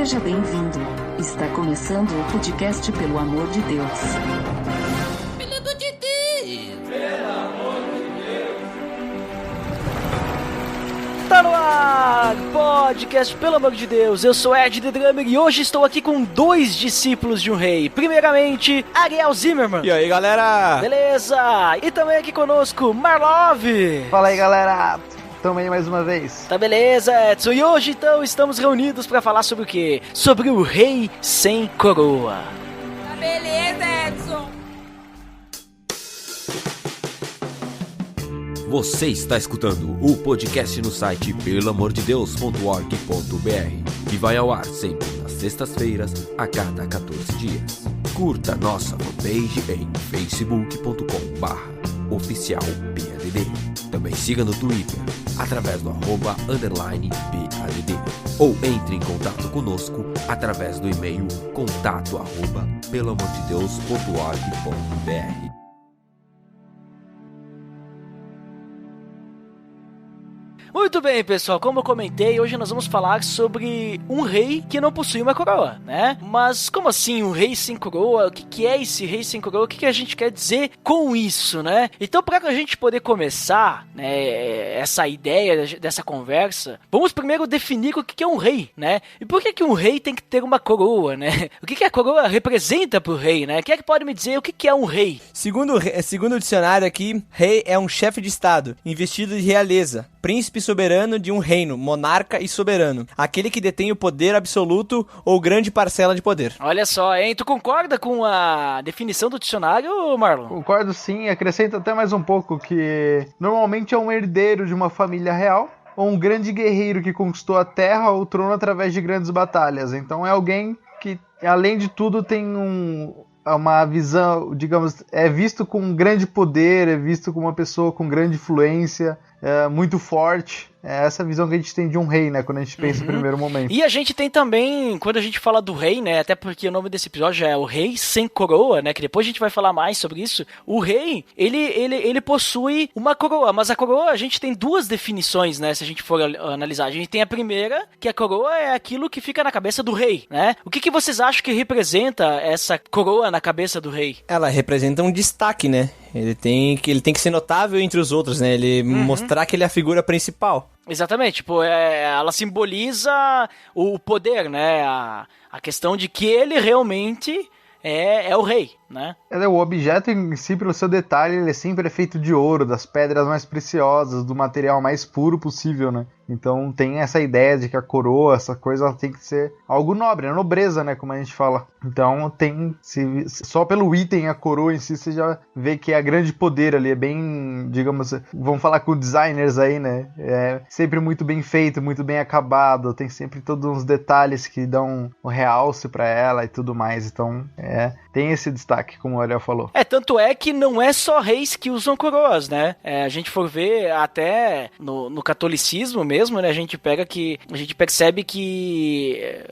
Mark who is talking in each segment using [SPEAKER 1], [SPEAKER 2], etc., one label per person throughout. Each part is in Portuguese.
[SPEAKER 1] Seja bem-vindo. Está começando o podcast Pelo Amor de Deus.
[SPEAKER 2] Pelo amor de Deus!
[SPEAKER 3] Pelo amor de Deus!
[SPEAKER 4] Tá no ar! Podcast Pelo Amor de Deus. Eu sou Ed The Drummer e hoje estou aqui com dois discípulos de um rei. Primeiramente, Ariel Zimmerman.
[SPEAKER 5] E aí, galera?
[SPEAKER 4] Beleza! E também aqui conosco, Marlov.
[SPEAKER 6] Fala aí, galera! Tamo aí mais uma vez.
[SPEAKER 4] Tá beleza, Edson. E hoje, então, estamos reunidos pra falar sobre o quê? Sobre o rei sem coroa.
[SPEAKER 2] Tá beleza, Edson.
[SPEAKER 7] Você está escutando o podcast no site pelamordedeus.org.br, que vai ao ar sempre nas sextas-feiras, a cada 14 dias. Curta nossa fanpage em facebook.com/oficialPADD. Também siga no Twitter, através do @_PADD. Ou entre em contato conosco através do e-mail contato@pelamordedeus.org.br.
[SPEAKER 4] Muito bem, pessoal, como eu comentei, hoje nós vamos falar sobre um rei que não possui uma coroa, né? Mas como assim um rei sem coroa? O que é esse rei sem coroa? O que a gente quer dizer com isso, né? Então, para a gente poder começar, né, essa ideia dessa conversa, vamos primeiro definir o que é um rei, né? E por que um rei tem que ter uma coroa, né? O que a coroa representa pro rei, né? Quem é que pode me dizer o que é um rei?
[SPEAKER 5] Segundo o dicionário aqui, rei é um chefe de estado, investido de realeza, príncipe soberano de um reino, monarca e soberano, aquele que detém o poder absoluto ou grande parcela de poder.
[SPEAKER 4] Olha só, hein? Tu concorda com a definição do dicionário, Marlon?
[SPEAKER 6] Concordo sim, acrescento até mais um pouco que normalmente é um herdeiro de uma família real ou um grande guerreiro que conquistou a terra ou o trono através de grandes batalhas. Então é alguém que, além de tudo, tem uma visão, digamos, é visto com um grande poder, é visto como uma pessoa com grande influência, muito forte. É essa visão que a gente tem de um rei, né? Quando a gente pensa no primeiro momento.
[SPEAKER 4] E a gente tem também, quando a gente fala do rei, né? Até porque o nome desse episódio é o rei sem coroa, né? Que depois a gente vai falar mais sobre isso. O rei, ele possui uma coroa, mas a coroa a gente tem duas definições, né? Se a gente for analisar. A gente tem a primeira, que a coroa é aquilo que fica na cabeça do rei, né? O que vocês acham que representa essa coroa na cabeça do rei?
[SPEAKER 5] Ela representa um destaque, né? Ele tem que ser notável entre os outros, né? Ele mostrar que ele é a figura principal.
[SPEAKER 4] Exatamente, tipo, ela simboliza o poder, né? A questão de que ele realmente é o rei, né?
[SPEAKER 6] O objeto em si, pelo seu detalhe, ele sempre é feito de ouro, das pedras mais preciosas, do material mais puro possível, né? Então tem essa ideia de que a coroa, essa coisa, ela tem que ser algo nobre, a nobreza, né? Como a gente fala. Então só pelo item, a coroa em si, você já vê que é grande poder ali, é bem, digamos, vamos falar com designers aí, né? É sempre muito bem feito, muito bem acabado, tem sempre todos uns detalhes que dão um realce pra ela e tudo mais. Então, tem esse destaque, como o Ariel falou.
[SPEAKER 4] Tanto é que não é só reis que usam coroas, né? A gente for ver até no catolicismo mesmo, né? A gente percebe que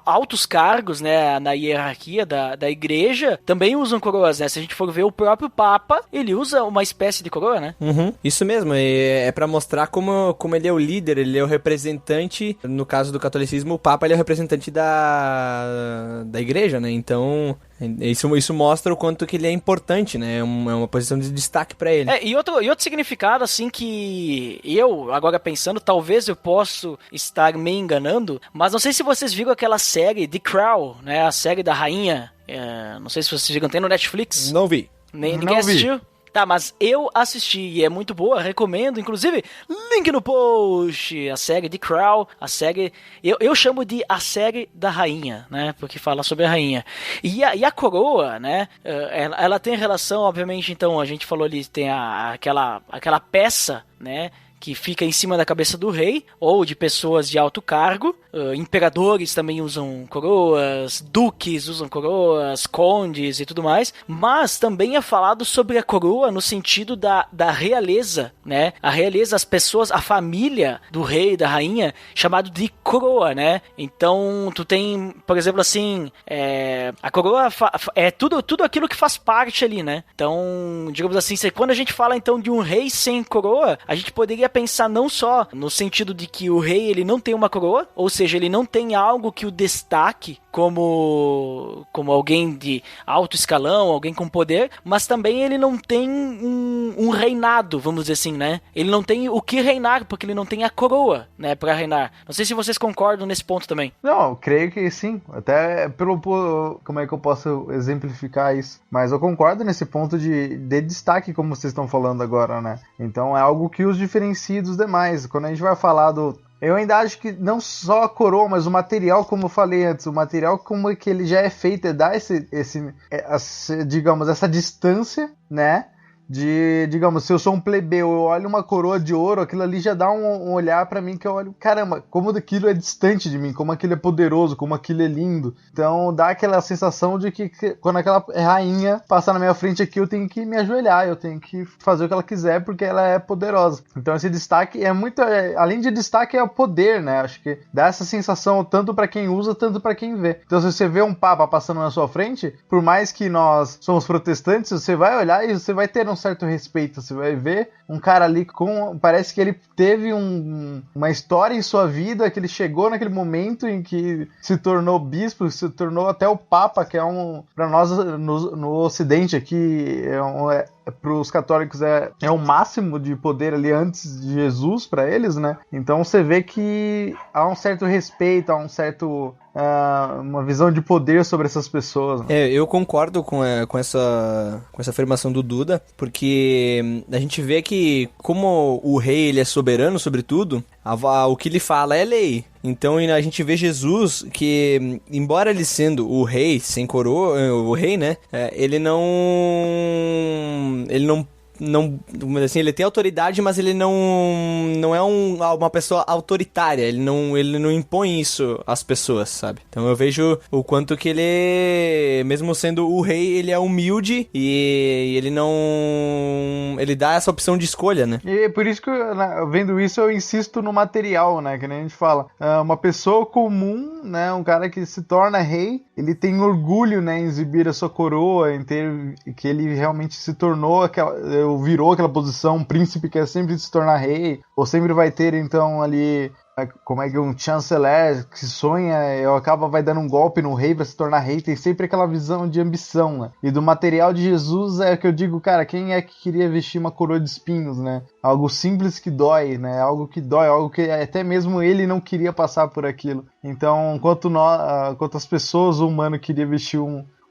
[SPEAKER 4] altos cargos, né, na hierarquia da igreja também usam coroas, né? Se a gente for ver o próprio Papa, ele usa uma espécie de coroa, né?
[SPEAKER 5] Isso mesmo, é pra mostrar como ele é o líder, ele é o representante, no caso do catolicismo, o Papa ele é o representante da igreja, né? Então isso mostra o quanto que ele é importante, né? É uma posição de destaque pra ele.
[SPEAKER 4] E outro significado, assim, que eu, agora pensando, talvez eu possa estar me enganando, mas não sei se vocês viram aquela série The Crown, né? A série da rainha. Não sei se vocês viram, tem no Netflix.
[SPEAKER 5] Não vi.
[SPEAKER 4] Ninguém assistiu? Tá, mas eu assisti e é muito boa, recomendo, inclusive, link no post, a série The Crown, a série, eu chamo de a série da rainha, né, porque fala sobre a rainha, e a coroa, né, ela tem relação, obviamente, então, a gente falou ali, tem aquela peça, né, que fica em cima da cabeça do rei, ou de pessoas de alto cargo. Imperadores também usam coroas, duques usam coroas, condes e tudo mais, mas também é falado sobre a coroa no sentido da realeza, né? A realeza, as pessoas, a família do rei e da rainha, chamado de coroa, né? Então, tu tem, por exemplo, assim, a coroa é tudo aquilo que faz parte ali, né? Então, digamos assim, quando a gente fala então de um rei sem coroa, a gente poderia pensar não só no sentido de que o rei ele não tem uma coroa, ou seja, ele não tem algo que o destaque como alguém de alto escalão, alguém com poder, mas também ele não tem um reinado, vamos dizer assim, né? Ele não tem o que reinar, porque ele não tem a coroa, né, pra reinar. Não sei se vocês concordam nesse ponto também.
[SPEAKER 6] Não, eu creio que sim. Até como é que eu posso exemplificar isso? Mas eu concordo nesse ponto de destaque, como vocês estão falando agora, né? Então é algo que os diferencia dos demais. Quando a gente vai falar eu ainda acho que não só a coroa, mas o material, como eu falei antes, o material como é que ele já é feito, dá digamos, essa distância, né? Digamos, se eu sou um plebeu, eu olho uma coroa de ouro, aquilo ali já dá um olhar pra mim que eu olho, caramba, como aquilo é distante de mim, como aquilo é poderoso, como aquilo é lindo. Então dá aquela sensação de que quando aquela rainha passar na minha frente aqui, eu tenho que me ajoelhar, eu tenho que fazer o que ela quiser porque ela é poderosa. Então esse destaque é muito, além de destaque é o poder, né? Acho que dá essa sensação tanto pra quem usa, tanto pra quem vê. Então se você vê um papa passando na sua frente, por mais que nós somos protestantes, você vai olhar e você vai ter um certo respeito, você vai ver um cara ali parece que ele teve uma história em sua vida, que ele chegou naquele momento em que se tornou bispo, se tornou até o papa, que é para nós no ocidente aqui, para os católicos é o máximo de poder ali antes de Jesus para eles, né? Então você vê que há um certo respeito, há um certo uma visão de poder sobre essas pessoas, né?
[SPEAKER 5] Eu concordo com essa afirmação do Duda, porque a gente vê que como o rei ele é soberano sobre tudo, o que ele fala é lei. Então a gente vê Jesus que, embora ele sendo o rei sem coroa, o rei, né, ele não, assim, ele tem autoridade, mas ele não é uma pessoa autoritária, ele não impõe isso às pessoas, sabe? Então eu vejo o quanto que ele, mesmo sendo o rei, ele é humilde e ele dá essa opção de escolha, né?
[SPEAKER 6] E por isso que, vendo isso, eu insisto no material, né, que nem a gente fala. Uma pessoa comum, né, um cara que se torna rei, ele tem orgulho, né, em exibir a sua coroa, em ter que ele realmente se tornou virou aquela posição, um príncipe que é sempre se tornar rei, ou sempre vai ter então ali, como é que um chanceler que sonha, vai dando um golpe no rei para se tornar rei, tem sempre aquela visão de ambição, né? E do material de Jesus é que eu digo, cara, quem é que queria vestir uma coroa de espinhos, né? Algo simples que dói, né? Algo que dói, algo que até mesmo ele não queria passar por aquilo. Então, enquanto as pessoas, o humano queria vestir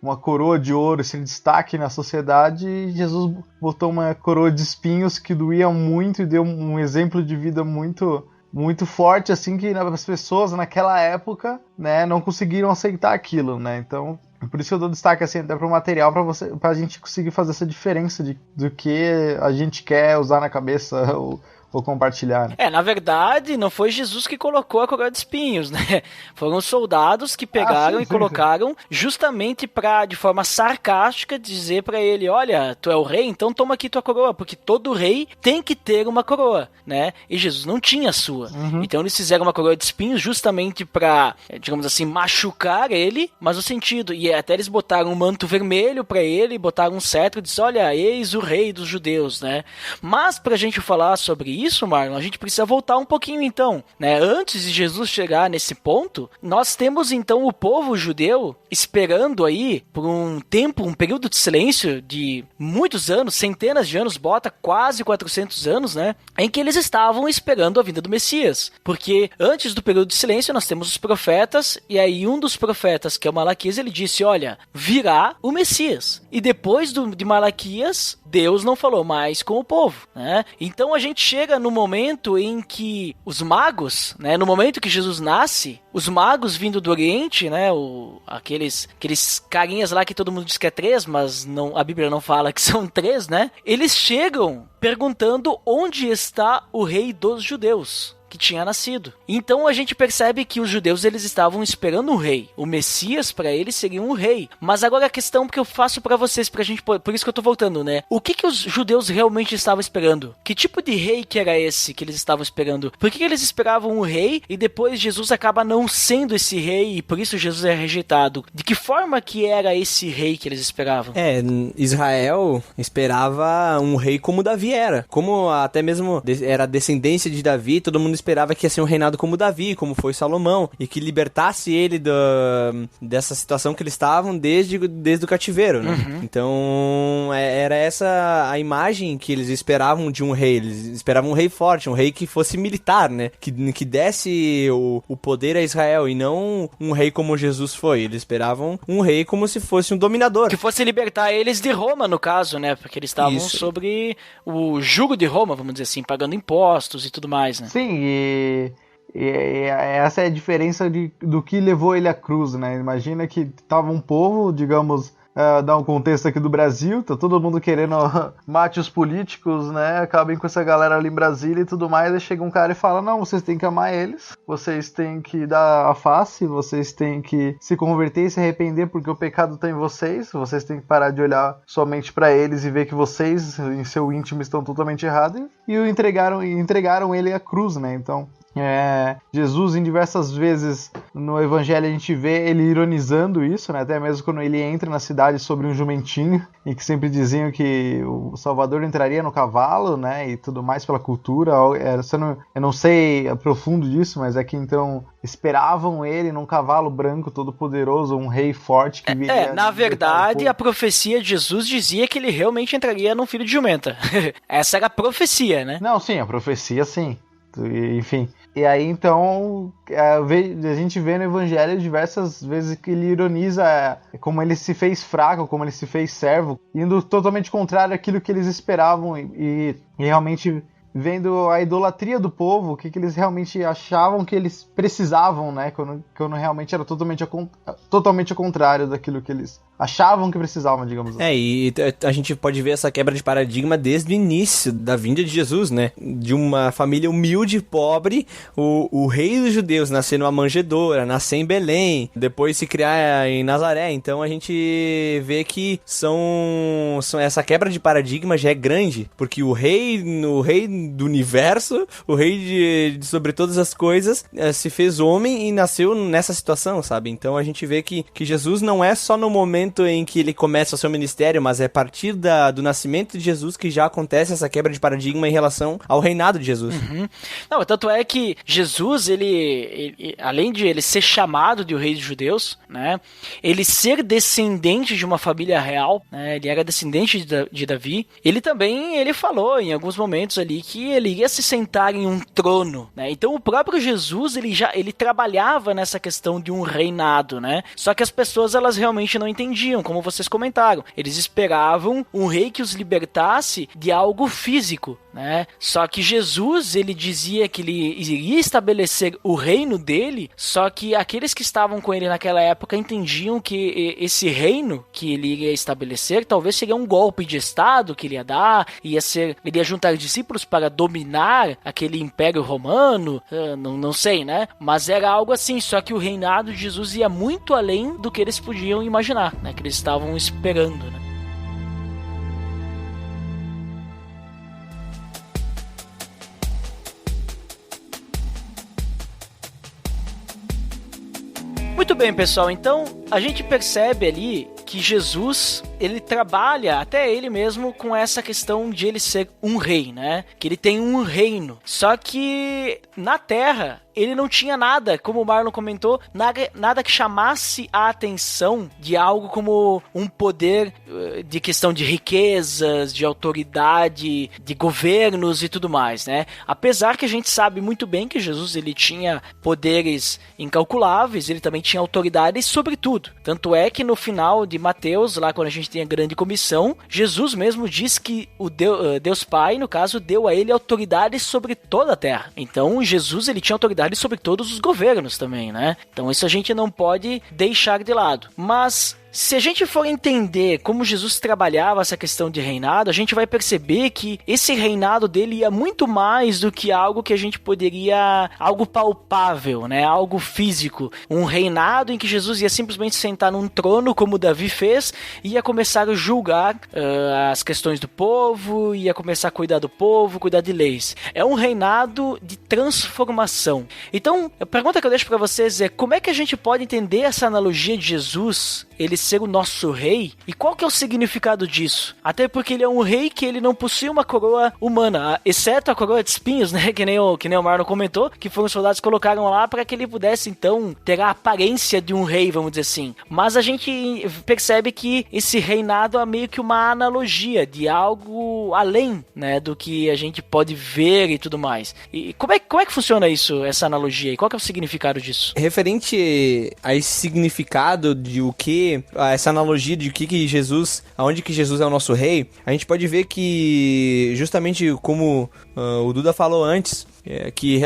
[SPEAKER 6] uma coroa de ouro, esse destaque na sociedade, Jesus botou uma coroa de espinhos que doía muito e deu um exemplo de vida muito, muito forte, assim, que as pessoas naquela época, né, não conseguiram aceitar aquilo, né? Então, por isso que eu dou destaque assim até pro material, pra gente conseguir fazer essa diferença do que a gente quer usar na cabeça ou compartilhar, né?
[SPEAKER 4] Na verdade, não foi Jesus que colocou a coroa de espinhos, né? Foram os soldados que pegaram e colocaram justamente pra, de forma sarcástica, dizer pra ele, olha, tu é o rei, então toma aqui tua coroa, porque todo rei tem que ter uma coroa, né? E Jesus não tinha a sua. Então eles fizeram uma coroa de espinhos justamente pra, digamos assim, machucar ele, mas no sentido, e até eles botaram um manto vermelho pra ele, botaram um cetro e disseram, olha, eis o rei dos judeus, né? Mas pra gente falar sobre isso, Marlon, a gente precisa voltar um pouquinho então, né? Antes de Jesus chegar nesse ponto, nós temos então o povo judeu esperando aí por um tempo, um período de silêncio de muitos anos, centenas de anos, bota quase 400 anos, né? Em que eles estavam esperando a vinda do Messias. Porque antes do período de silêncio nós temos os profetas, e aí um dos profetas, que é o Malaquias, ele disse, olha, virá o Messias. E depois de Malaquias, Deus não falou mais com o povo, né? Então a gente chega no momento em que os magos, né, no momento que Jesus nasce, os magos vindo do Oriente, né, aqueles carinhas lá que todo mundo diz que é 3, mas a Bíblia não fala que são 3, né? Eles chegam perguntando onde está o rei dos judeus. que tinha nascido. Então a gente percebe que os judeus eles estavam esperando um rei. O Messias para eles seria um rei. Mas agora a questão que eu faço para vocês, pra gente, por isso que eu tô voltando, né? O que os judeus realmente estavam esperando? Que tipo de rei que era esse que eles estavam esperando? Por que eles esperavam um rei e depois Jesus acaba não sendo esse rei e por isso Jesus é rejeitado? De que forma que era esse rei que eles esperavam?
[SPEAKER 5] Israel esperava um rei como Davi era. Como até mesmo era descendência de Davi, todo mundo esperava que ia ser um reinado como Davi, como foi Salomão, e que libertasse ele dessa situação que eles estavam desde o cativeiro, né? Uhum. Então, era essa a imagem que eles esperavam de um rei. Eles esperavam um rei forte, um rei que fosse militar, né? Que desse o poder a Israel, e não um rei como Jesus foi. Eles esperavam um rei como se fosse um dominador.
[SPEAKER 4] Que fosse libertar eles de Roma, no caso, né? Porque eles estavam sobre o jugo de Roma, vamos dizer assim, pagando impostos e tudo mais, né?
[SPEAKER 6] Sim, e essa é a diferença do que levou ele à cruz, né? Imagina que tava um povo, digamos, dar um contexto aqui do Brasil, tá todo mundo querendo mate os políticos, né? Acabem com essa galera ali em Brasília e tudo mais, aí chega um cara e fala, não, vocês têm que amar eles, vocês têm que dar a face, vocês têm que se converter e se arrepender porque o pecado tá em vocês têm que parar de olhar somente pra eles e ver que vocês, em seu íntimo, estão totalmente errados, e entregaram ele à cruz, né? Então, Jesus, em diversas vezes no evangelho, a gente vê ele ironizando isso, né? Até mesmo quando ele entra na cidade sobre um jumentinho, e que sempre diziam que o Salvador entraria no cavalo, né? E tudo mais pela cultura. Eu não sei aprofundo disso, mas é que então esperavam ele num cavalo branco todo poderoso, um rei forte que viria.
[SPEAKER 4] Na verdade, a profecia de Jesus dizia que ele realmente entraria num filho de jumenta. Essa era a profecia, né?
[SPEAKER 6] Não, sim, a profecia sim. Enfim, e aí então a gente vê no evangelho diversas vezes que ele ironiza como ele se fez fraco, como ele se fez servo, indo totalmente contrário àquilo que eles esperavam e realmente vendo a idolatria do povo, o que eles realmente achavam que eles precisavam, né, quando realmente era totalmente ao contrário daquilo que eles achavam que precisavam, digamos assim.
[SPEAKER 5] E a gente pode ver essa quebra de paradigma desde o início da vinda de Jesus, né? De uma família humilde e pobre, o rei dos judeus nascer numa manjedoura, nascer em Belém, depois se criar em Nazaré. Então a gente vê que são essa quebra de paradigma já é grande, porque o rei do universo, o rei de sobre todas as coisas, se fez homem e nasceu nessa situação, sabe? Então a gente vê que Jesus não é só no momento em que ele começa o seu ministério, mas é a partir do nascimento de Jesus que já acontece essa quebra de paradigma em relação ao reinado de Jesus.
[SPEAKER 4] Uhum. Não, tanto é que Jesus, ele além de ele ser chamado de o rei dos judeus, né, ele ser descendente de uma família real, né, ele era descendente de Davi, ele falou em alguns momentos ali que ele ia se sentar em um trono, né, então o próprio Jesus, ele trabalhava nessa questão de um reinado, né, só que as pessoas, elas realmente não entendiam, como vocês comentaram. Eles esperavam um rei que os libertasse de algo físico, né? Só que Jesus, ele dizia que ele iria estabelecer o reino dele, só que aqueles que estavam com ele naquela época entendiam que esse reino que ele iria estabelecer talvez seria um golpe de estado que ele ia dar, ele ia juntar discípulos para dominar aquele império romano, não sei, né? Mas era algo assim, só que o reinado de Jesus ia muito além do que eles podiam imaginar, né? Que eles estavam esperando, né? Muito bem, pessoal, então a gente percebe ali que Jesus, ele trabalha, até ele mesmo, com essa questão de ele ser um rei, né? Que ele tem um reino. Só que na Terra, ele não tinha nada, como o Marlon comentou, nada que chamasse a atenção de algo como um poder de questão de riquezas, de autoridade, de governos e tudo mais, né? Apesar que a gente sabe muito bem que Jesus, ele tinha poderes incalculáveis, ele também tinha autoridade sobre tudo. Tanto é que no final de Mateus, lá quando a gente tem a grande comissão, Jesus mesmo diz que o Deus Pai, no caso, deu a ele autoridade sobre toda a terra. Então Jesus, ele tinha autoridade sobre todos os governos também, né? Então isso a gente não pode deixar de lado. Mas se a gente for entender como Jesus trabalhava essa questão de reinado, a gente vai perceber que esse reinado dele ia muito mais do que algo que a gente poderia, algo palpável, né? Algo físico. Um reinado em que Jesus ia simplesmente sentar num trono, como Davi fez, e ia começar a julgar as questões do povo, ia começar a cuidar do povo, cuidar de leis. É um reinado de transformação. Então, a pergunta que eu deixo para vocês é: como é que a gente pode entender essa analogia de Jesus, ele ser o nosso rei, e qual que é o significado disso? Até porque ele é um rei que ele não possui uma coroa humana, exceto a coroa de espinhos, né, que nem o Marlon comentou, que foram os soldados que colocaram lá para que ele pudesse então ter a aparência de um rei, vamos dizer assim. Mas a gente percebe que esse reinado é meio que uma analogia de algo além, né, do que a gente pode ver e tudo mais. E como é que funciona isso, essa analogia, e qual que é o significado disso?
[SPEAKER 5] Referente a esse significado de o que, essa analogia de que Jesus, aonde que Jesus é o nosso rei, a gente pode ver que, justamente como o Duda falou antes, que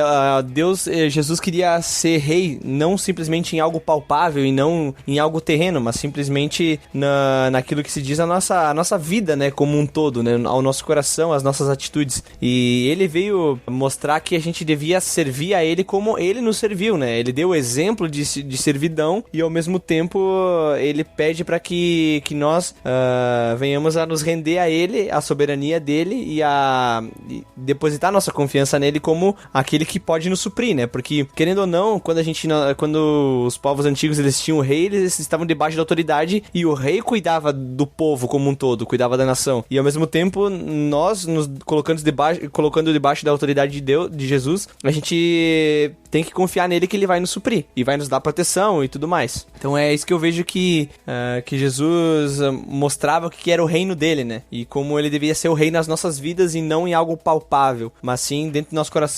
[SPEAKER 5] Jesus queria ser rei não simplesmente em algo palpável e não em algo terreno, mas simplesmente naquilo que se diz a nossa vida, né, como um todo, né, ao nosso coração, às nossas atitudes. E ele veio mostrar que a gente devia servir a ele como ele nos serviu, né? Ele deu o exemplo de servidão e ao mesmo tempo ele pede para que nós venhamos a nos render a ele, a soberania dele e depositar nossa confiança nele como aquele que pode nos suprir, né? Porque, querendo ou não, quando os povos antigos eles tinham o rei, eles estavam debaixo da autoridade e o rei cuidava do povo como um todo, cuidava da nação. E ao mesmo tempo, nós nos colocando debaixo da autoridade de Deus, de Jesus, a gente tem que confiar nele que ele vai nos suprir e vai nos dar proteção e tudo mais. Então é isso que eu vejo que Jesus mostrava o que era o reino dele, né? E como ele devia ser o rei nas nossas vidas e não em algo palpável, mas sim dentro do nosso coração,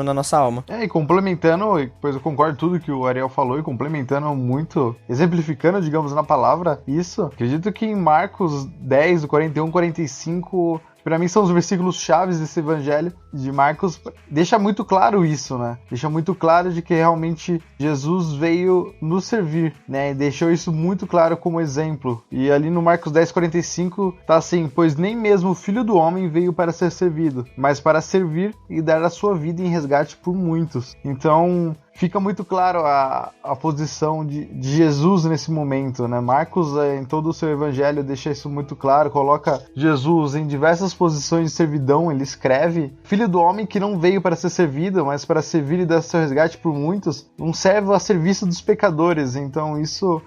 [SPEAKER 5] na nossa alma.
[SPEAKER 6] E complementando, pois eu concordo tudo que o Ariel falou e complementando muito, exemplificando, digamos, na palavra isso, acredito que em Marcos 10, do 41, 45... Pra mim são os versículos chaves desse evangelho de Marcos, deixa muito claro isso, né? Deixa muito claro de que realmente Jesus veio nos servir, né? E deixou isso muito claro como exemplo. E ali no Marcos 10:45 tá assim: pois nem mesmo o Filho do Homem veio para ser servido, mas para servir e dar a sua vida em resgate por muitos. Então fica muito claro a posição de Jesus nesse momento, né? Marcos, em todo o seu evangelho, deixa isso muito claro, coloca Jesus em diversas posições de servidão. Ele escreve: Filho do homem que não veio para ser servido, mas para servir e dar seu resgate por muitos, um servo a serviço dos pecadores. Então isso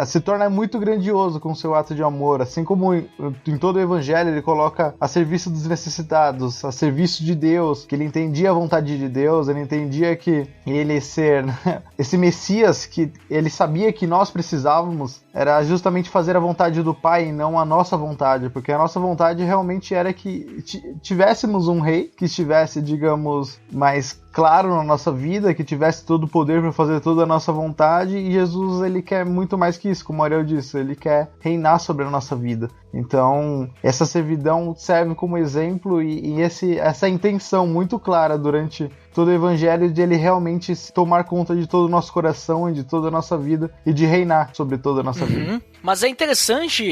[SPEAKER 6] se torna muito grandioso com o seu ato de amor, assim como em todo o evangelho ele coloca a serviço dos necessitados, a serviço de Deus, que ele entendia a vontade de Deus, ele entendia que ele ser esse Messias que ele sabia que nós precisávamos era justamente fazer a vontade do Pai e não a nossa vontade, porque a nossa vontade realmente era que tivéssemos um rei que estivesse, digamos, mais claro na nossa vida, que tivesse todo o poder para fazer toda a nossa vontade, e Jesus, ele quer muito mais que isso, como o Ariel disse, ele quer reinar sobre a nossa vida. Então, essa servidão serve como exemplo e essa intenção muito clara durante todo o evangelho de ele realmente tomar conta de todo o nosso coração e de toda a nossa vida e de reinar sobre toda a nossa vida.
[SPEAKER 4] Mas é interessante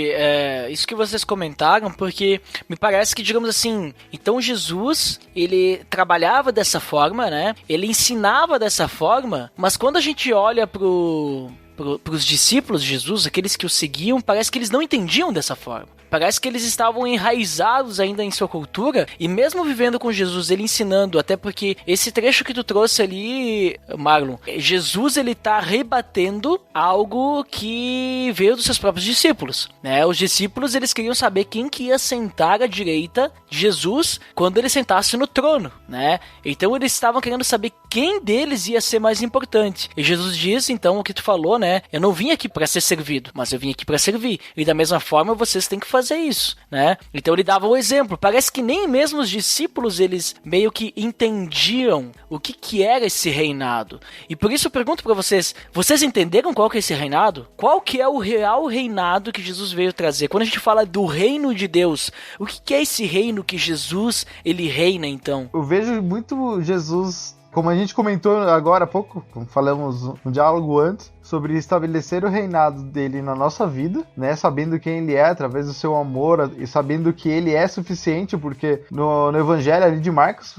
[SPEAKER 4] isso que vocês comentaram, porque me parece que, digamos assim, então Jesus, ele trabalhava dessa forma, né? Ele ensinava dessa forma, mas quando a gente olha pros discípulos de Jesus, aqueles que o seguiam, parece que eles não entendiam dessa forma. Parece que eles estavam enraizados ainda em sua cultura, e mesmo vivendo com Jesus, ele ensinando, até porque esse trecho que tu trouxe ali, Marlon, Jesus, ele tá rebatendo algo que veio dos seus próprios discípulos, né? Os discípulos, eles queriam saber quem que ia sentar à direita de Jesus quando ele sentasse no trono, né? Então eles estavam querendo saber quem deles ia ser mais importante. E Jesus diz, então, o que tu falou, né? Eu não vim aqui para ser servido, mas eu vim aqui para servir. E da mesma forma, vocês têm que fazer isso, né? Então ele dava o exemplo. Parece que nem mesmo os discípulos, eles meio que entendiam o que era esse reinado. E por isso eu pergunto para vocês, vocês entenderam qual que é esse reinado? Qual que é o real reinado que Jesus veio trazer? Quando a gente fala do reino de Deus, o que é esse reino que Jesus, ele reina, então?
[SPEAKER 6] Eu vejo muito Jesus, como a gente comentou agora há pouco, falamos no diálogo antes, sobre estabelecer o reinado dele na nossa vida, né? Sabendo quem ele é, através do seu amor, e sabendo que ele é suficiente, porque no evangelho ali de Marcos,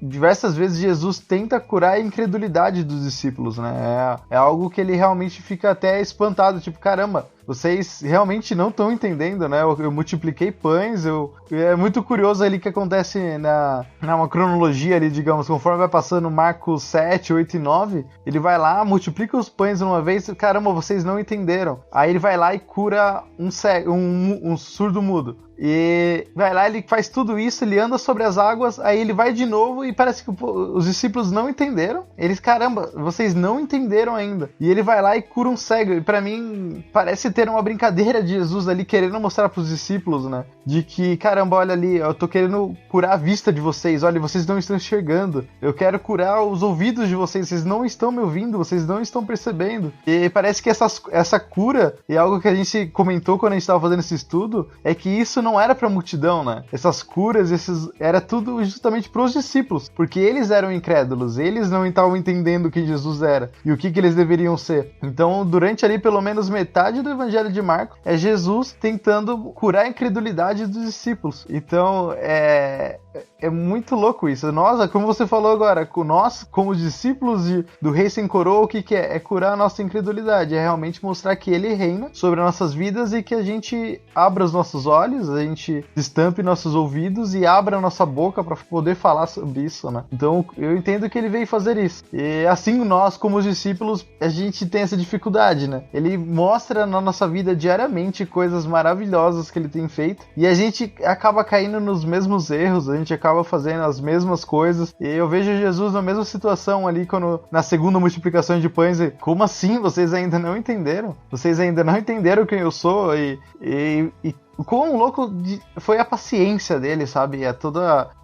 [SPEAKER 6] diversas vezes Jesus tenta curar a incredulidade dos discípulos, né? É algo que ele realmente fica até espantado, tipo, caramba, vocês realmente não estão entendendo, né? Eu multipliquei pães, é muito curioso ali que acontece uma cronologia ali, digamos, conforme vai passando Marcos 7, 8 e 9, ele vai lá, multiplica os pães uma vez, caramba, vocês não entenderam. Aí ele vai lá e cura um surdo mudo. E vai lá, ele faz tudo isso, ele anda sobre as águas, aí ele vai de novo e parece que os discípulos não entenderam. Eles, caramba, vocês não entenderam ainda. E ele vai lá e cura um cego. E pra mim, parece ter uma brincadeira de Jesus ali, querendo mostrar pros discípulos, né? De que, caramba, olha ali, eu tô querendo curar a vista de vocês. Olha, vocês não estão enxergando. Eu quero curar os ouvidos de vocês. Vocês não estão me ouvindo, vocês não estão percebendo. E parece que essa cura, e algo que a gente comentou quando a gente tava fazendo esse estudo, é que isso não era pra multidão, né? Essas curas, era tudo justamente pros discípulos, porque eles eram incrédulos, eles não estavam entendendo quem Jesus era e o que eles deveriam ser. Então, durante ali pelo menos metade do Evangelho de Marcos, é Jesus tentando curar a incredulidade dos discípulos. Então, é muito louco isso. Nós, como você falou agora, nós, como discípulos do Rei Sem Coroa, o que é? É curar a nossa incredulidade, é realmente mostrar que Ele reina sobre nossas vidas e que a gente abra os nossos olhos, a gente destampe nossos ouvidos e abra a nossa boca para poder falar sobre isso, né? Então, eu entendo que Ele veio fazer isso. E assim, nós, como os discípulos, a gente tem essa dificuldade, né? Ele mostra na nossa vida diariamente coisas maravilhosas que Ele tem feito e a gente acaba caindo nos mesmos erros, a gente acaba fazendo as mesmas coisas. E eu vejo Jesus na mesma situação ali na segunda multiplicação de pães. E, como assim? Vocês ainda não entenderam? Vocês ainda não entenderam quem eu sou? E quão louco foi a paciência dele, sabe?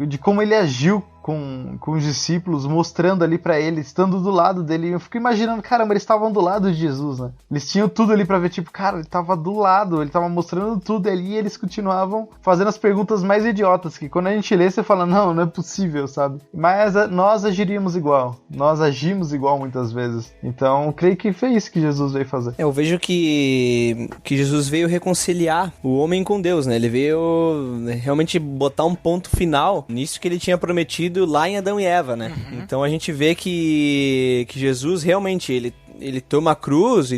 [SPEAKER 6] De como ele agiu com os discípulos, mostrando ali pra ele, estando do lado dele. Eu fico imaginando, caramba, eles estavam do lado de Jesus, né? Eles tinham tudo ali pra ver, tipo, cara, ele tava do lado, ele tava mostrando tudo ali e eles continuavam fazendo as perguntas mais idiotas, que quando a gente lê, você fala, não é possível, sabe? Mas nós agiríamos igual, nós agimos igual muitas vezes. Então, creio que foi isso que Jesus veio fazer.
[SPEAKER 5] Eu vejo que Jesus veio reconciliar o homem com Deus, né? Ele veio realmente botar um ponto final nisso que ele tinha prometido lá em Adão e Eva, né? Uhum. Então a gente vê que Jesus realmente, ele toma a cruz,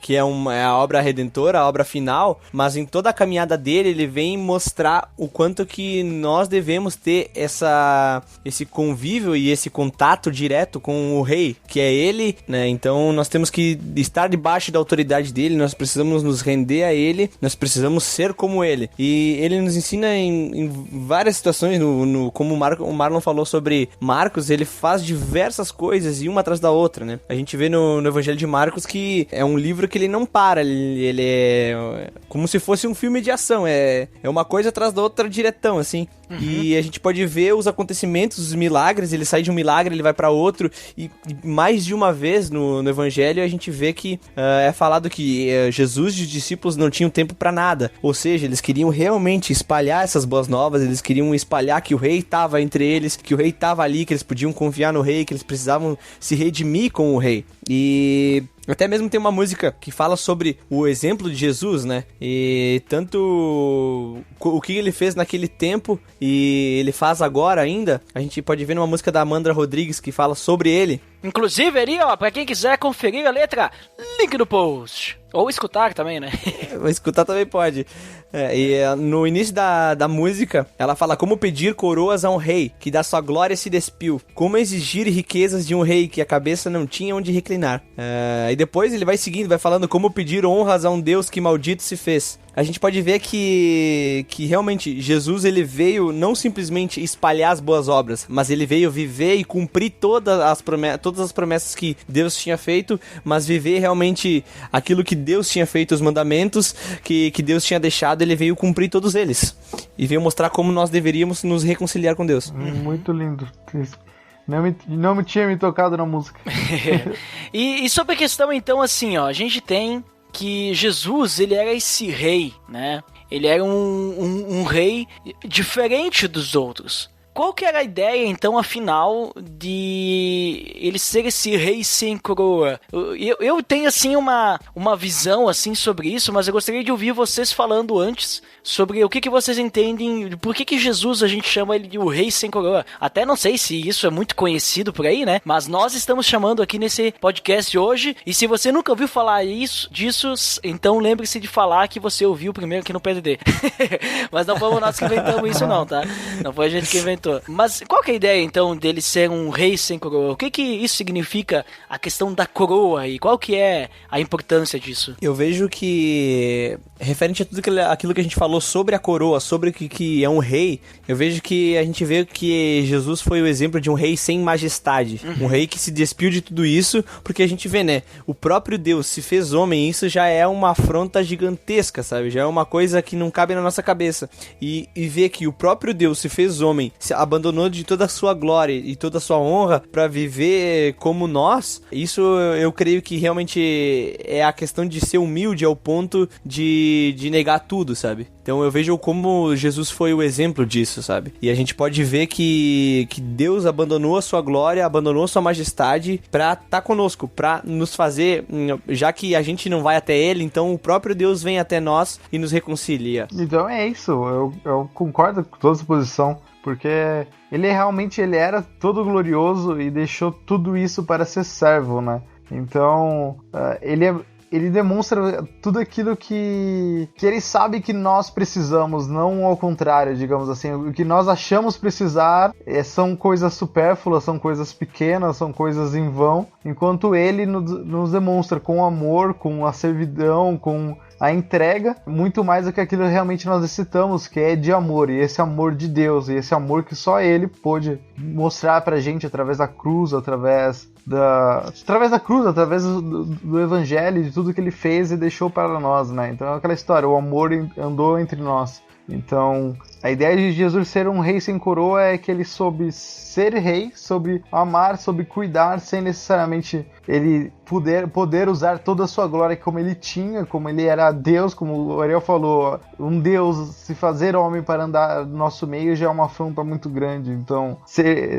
[SPEAKER 5] que é a obra redentora, a obra final, mas em toda a caminhada dele, ele vem mostrar o quanto que nós devemos ter esse convívio e esse contato direto com o rei, que é ele, né? Então nós temos que estar debaixo da autoridade dele, nós precisamos nos render a ele, nós precisamos ser como ele. E ele nos ensina em várias situações, como o Marlon falou sobre Marcos, ele faz diversas coisas e uma atrás da outra, né? A gente vê no Evangelho de Marcos que é um livro que ele não para, ele é como se fosse um filme de ação, é uma coisa atrás da outra diretão, assim. Uhum. E a gente pode ver os acontecimentos, os milagres, ele sai de um milagre, ele vai pra outro, e mais de uma vez no Evangelho a gente vê que é falado que Jesus e os discípulos não tinham tempo pra nada, ou seja, eles queriam realmente espalhar essas boas novas, eles queriam espalhar que o rei estava entre eles, que o rei estava ali, que eles podiam confiar no rei, que eles precisavam se redimir com o rei. E até mesmo tem uma música que fala sobre o exemplo de Jesus, né? E tanto o que ele fez naquele tempo e ele faz agora ainda, a gente pode ver numa música da Amanda Rodrigues que fala sobre ele.
[SPEAKER 4] Inclusive ali, ó, pra quem quiser conferir a letra, link no post. Ou escutar também, né?
[SPEAKER 5] Escutar também pode. No início da música, ela fala como pedir coroas a um rei, que da sua glória se despiu. Como exigir riquezas de um rei, que a cabeça não tinha onde reclinar. E depois ele vai seguindo, vai falando como pedir honras a um Deus que maldito se fez. A gente pode ver que realmente Jesus, ele veio não simplesmente espalhar as boas obras, mas ele veio viver e cumprir todas as promessas que Deus tinha feito, mas viver realmente aquilo que Deus tinha feito, os mandamentos que Deus tinha deixado, ele veio cumprir todos eles. E veio mostrar como nós deveríamos nos reconciliar com Deus.
[SPEAKER 6] Muito lindo. Não me tinha me tocado na música.
[SPEAKER 4] E sobre a questão, então, assim, ó, a gente tem que Jesus, ele era esse rei, né? Ele era um rei diferente dos outros. qual que era a ideia, então, afinal, de ele ser esse rei sem coroa? Eu tenho, assim, uma visão, assim, sobre isso, mas eu gostaria de ouvir vocês falando antes sobre o que vocês entendem, por que Jesus a gente chama ele de o rei sem coroa. Até não sei se isso é muito conhecido por aí, né? Mas nós estamos chamando aqui nesse podcast hoje, e se você nunca ouviu falar disso, então lembre-se de falar que você ouviu primeiro aqui no PDD. Mas não fomos nós que inventamos isso não, tá? Não foi a gente que inventou. Mas qual que é a ideia, então, dele ser um rei sem coroa? O que isso significa, a questão da coroa, e qual que é a importância disso?
[SPEAKER 5] Eu vejo que, referente a tudo aquilo que a gente falou sobre a coroa, sobre o que é um rei, eu vejo que a gente vê que Jesus foi o exemplo de um rei sem majestade. Um rei que se despiu de tudo isso, porque a gente vê, né? O próprio Deus se fez homem, isso já é uma afronta gigantesca, sabe? Já é uma coisa que não cabe na nossa cabeça. E ver que o próprio Deus se fez homem, se abandonou de toda a sua glória e toda a sua honra para viver como nós, isso eu creio que realmente é a questão de ser humilde ao ponto de negar tudo, sabe? Então eu vejo como Jesus foi o exemplo disso, sabe? E a gente pode ver que Deus abandonou a sua glória, abandonou a sua majestade pra estar conosco, pra nos fazer, já que a gente não vai até ele, então o próprio Deus vem até nós e nos reconcilia.
[SPEAKER 6] Então é isso, eu concordo com toda essa posição, porque ele era todo glorioso e deixou tudo isso para ser servo, né? Então, ele demonstra tudo aquilo que ele sabe que nós precisamos, não ao contrário, digamos assim. O que nós achamos precisar são coisas supérfluas, são coisas pequenas, são coisas em vão, enquanto ele nos demonstra com amor, com a servidão, com a entrega, muito mais do que aquilo que realmente nós necessitamos, que é de amor, e esse amor de Deus, e esse amor que só ele pôde mostrar pra gente através da cruz, através do evangelho, de tudo que ele fez e deixou para nós, né? Então é aquela história, o amor andou entre nós. Então, a ideia de Jesus ser um rei sem coroa é que ele soube ser rei, soube amar, soube cuidar, sem necessariamente ele poder usar toda a sua glória como ele tinha, como ele era Deus, como o Ariel falou, um Deus se fazer homem para andar no nosso meio já é uma afronta muito grande. Então,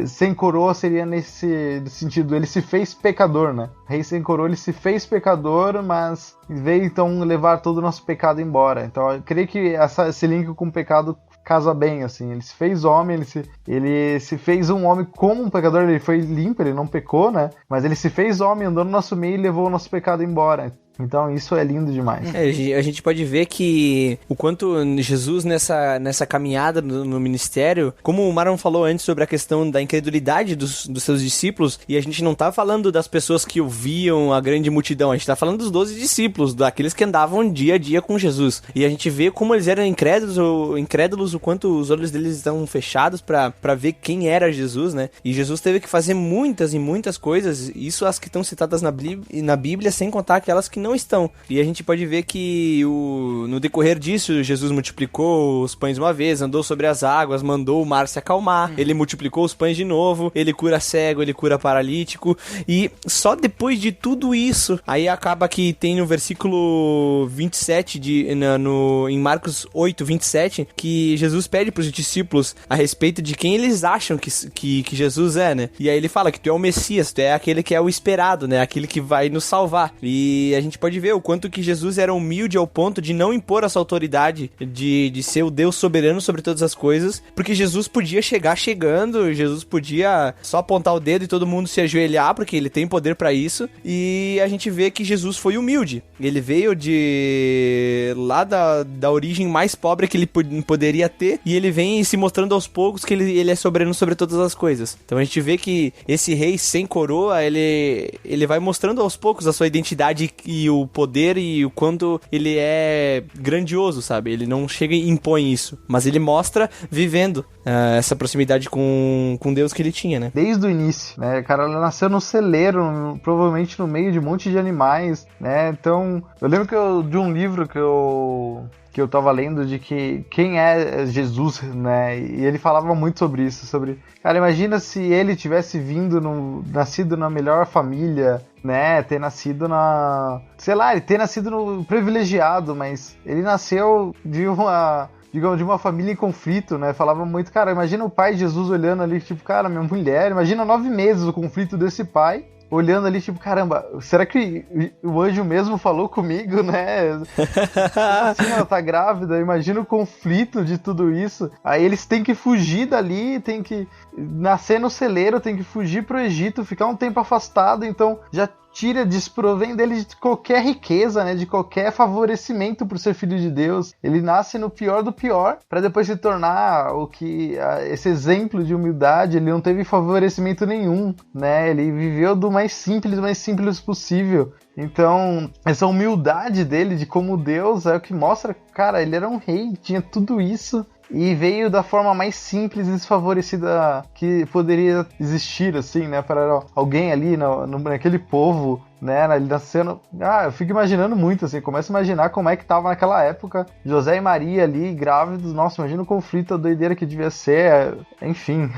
[SPEAKER 6] sem coroa seria nesse sentido, ele se fez pecador, né? Rei sem coroa, ele se fez pecador, mas veio então levar todo o nosso pecado embora. Então, eu creio que esse link com o pecado casa bem, assim, ele se fez homem, ele se fez um homem como um pecador, ele foi limpo, ele não pecou, né, mas ele se fez homem, andou no nosso meio e levou o nosso pecado embora. Então isso é lindo demais.
[SPEAKER 5] A gente pode ver que o quanto Jesus nessa caminhada no ministério, como o Marlon falou antes sobre a questão da incredulidade dos seus discípulos, e a gente não tá falando das pessoas que ouviam a grande multidão, a gente tá falando dos 12 discípulos, daqueles que andavam dia a dia com Jesus. E a gente vê como eles eram incrédulos, o quanto os olhos deles estão fechados pra ver quem era Jesus, né? E Jesus teve que fazer muitas e muitas coisas, isso as que estão citadas na Bíblia, sem contar aquelas que não estão. E a gente pode ver que no decorrer disso, Jesus multiplicou os pães uma vez, andou sobre as águas, mandou o mar se acalmar, ele multiplicou os pães de novo, ele cura cego, ele cura paralítico, e só depois de tudo isso, aí acaba que tem no versículo 27 em Marcos 8, 27, que Jesus pede pros discípulos a respeito de quem eles acham que Jesus é, né? E aí ele fala que tu é o Messias, tu é aquele que é o esperado, né? Aquele que vai nos salvar. E a gente pode ver o quanto que Jesus era humilde ao ponto de não impor essa autoridade de ser o Deus soberano sobre todas as coisas, porque Jesus podia chegar chegando, Jesus podia só apontar o dedo e todo mundo se ajoelhar, porque ele tem poder pra isso, e a gente vê que Jesus foi humilde. Ele veio lá da origem mais pobre que ele poderia ter, e ele vem se mostrando aos poucos que ele é soberano sobre todas as coisas. Então a gente vê que esse rei sem coroa, ele vai mostrando aos poucos a sua identidade e o poder e o quanto ele é grandioso, sabe? Ele não chega e impõe isso, mas ele mostra vivendo essa proximidade com Deus que ele tinha, né?
[SPEAKER 6] Desde o início, né? O cara nasceu no celeiro, provavelmente no meio de um monte de animais, né? Então, eu lembro de um livro que eu tava lendo de que quem é Jesus, né? E ele falava muito sobre isso, cara, imagina se ele tivesse nascido na melhor família, né? Ter nascido ele ter nascido no privilegiado, mas ele nasceu de digamos, de uma família em conflito, né? Falava muito, cara, imagina o pai de Jesus olhando ali, tipo, cara, minha mulher, imagina 9 meses o conflito desse pai, olhando ali, tipo, caramba, será que o anjo mesmo falou comigo, né? Assim, ela tá grávida, imagina o conflito de tudo isso. Aí eles têm que fugir dali, tem que nascer no celeiro, tem que fugir pro Egito, ficar um tempo afastado, então já desprovém dele de qualquer riqueza, né, de qualquer favorecimento por ser filho de Deus. Ele nasce no pior do pior, para depois se tornar esse exemplo de humildade. Ele não teve favorecimento nenhum, né, ele viveu do mais simples possível. Então, essa humildade dele, de como Deus é o que mostra, cara, ele era um rei, tinha tudo isso, e veio da forma mais simples e desfavorecida que poderia existir, assim, né? Para alguém ali naquele povo, né? Ele nascendo... eu fico imaginando muito, assim. Começo a imaginar como é que tava naquela época. José e Maria ali, grávidos. Nossa, imagina o conflito, a doideira que devia ser. Enfim.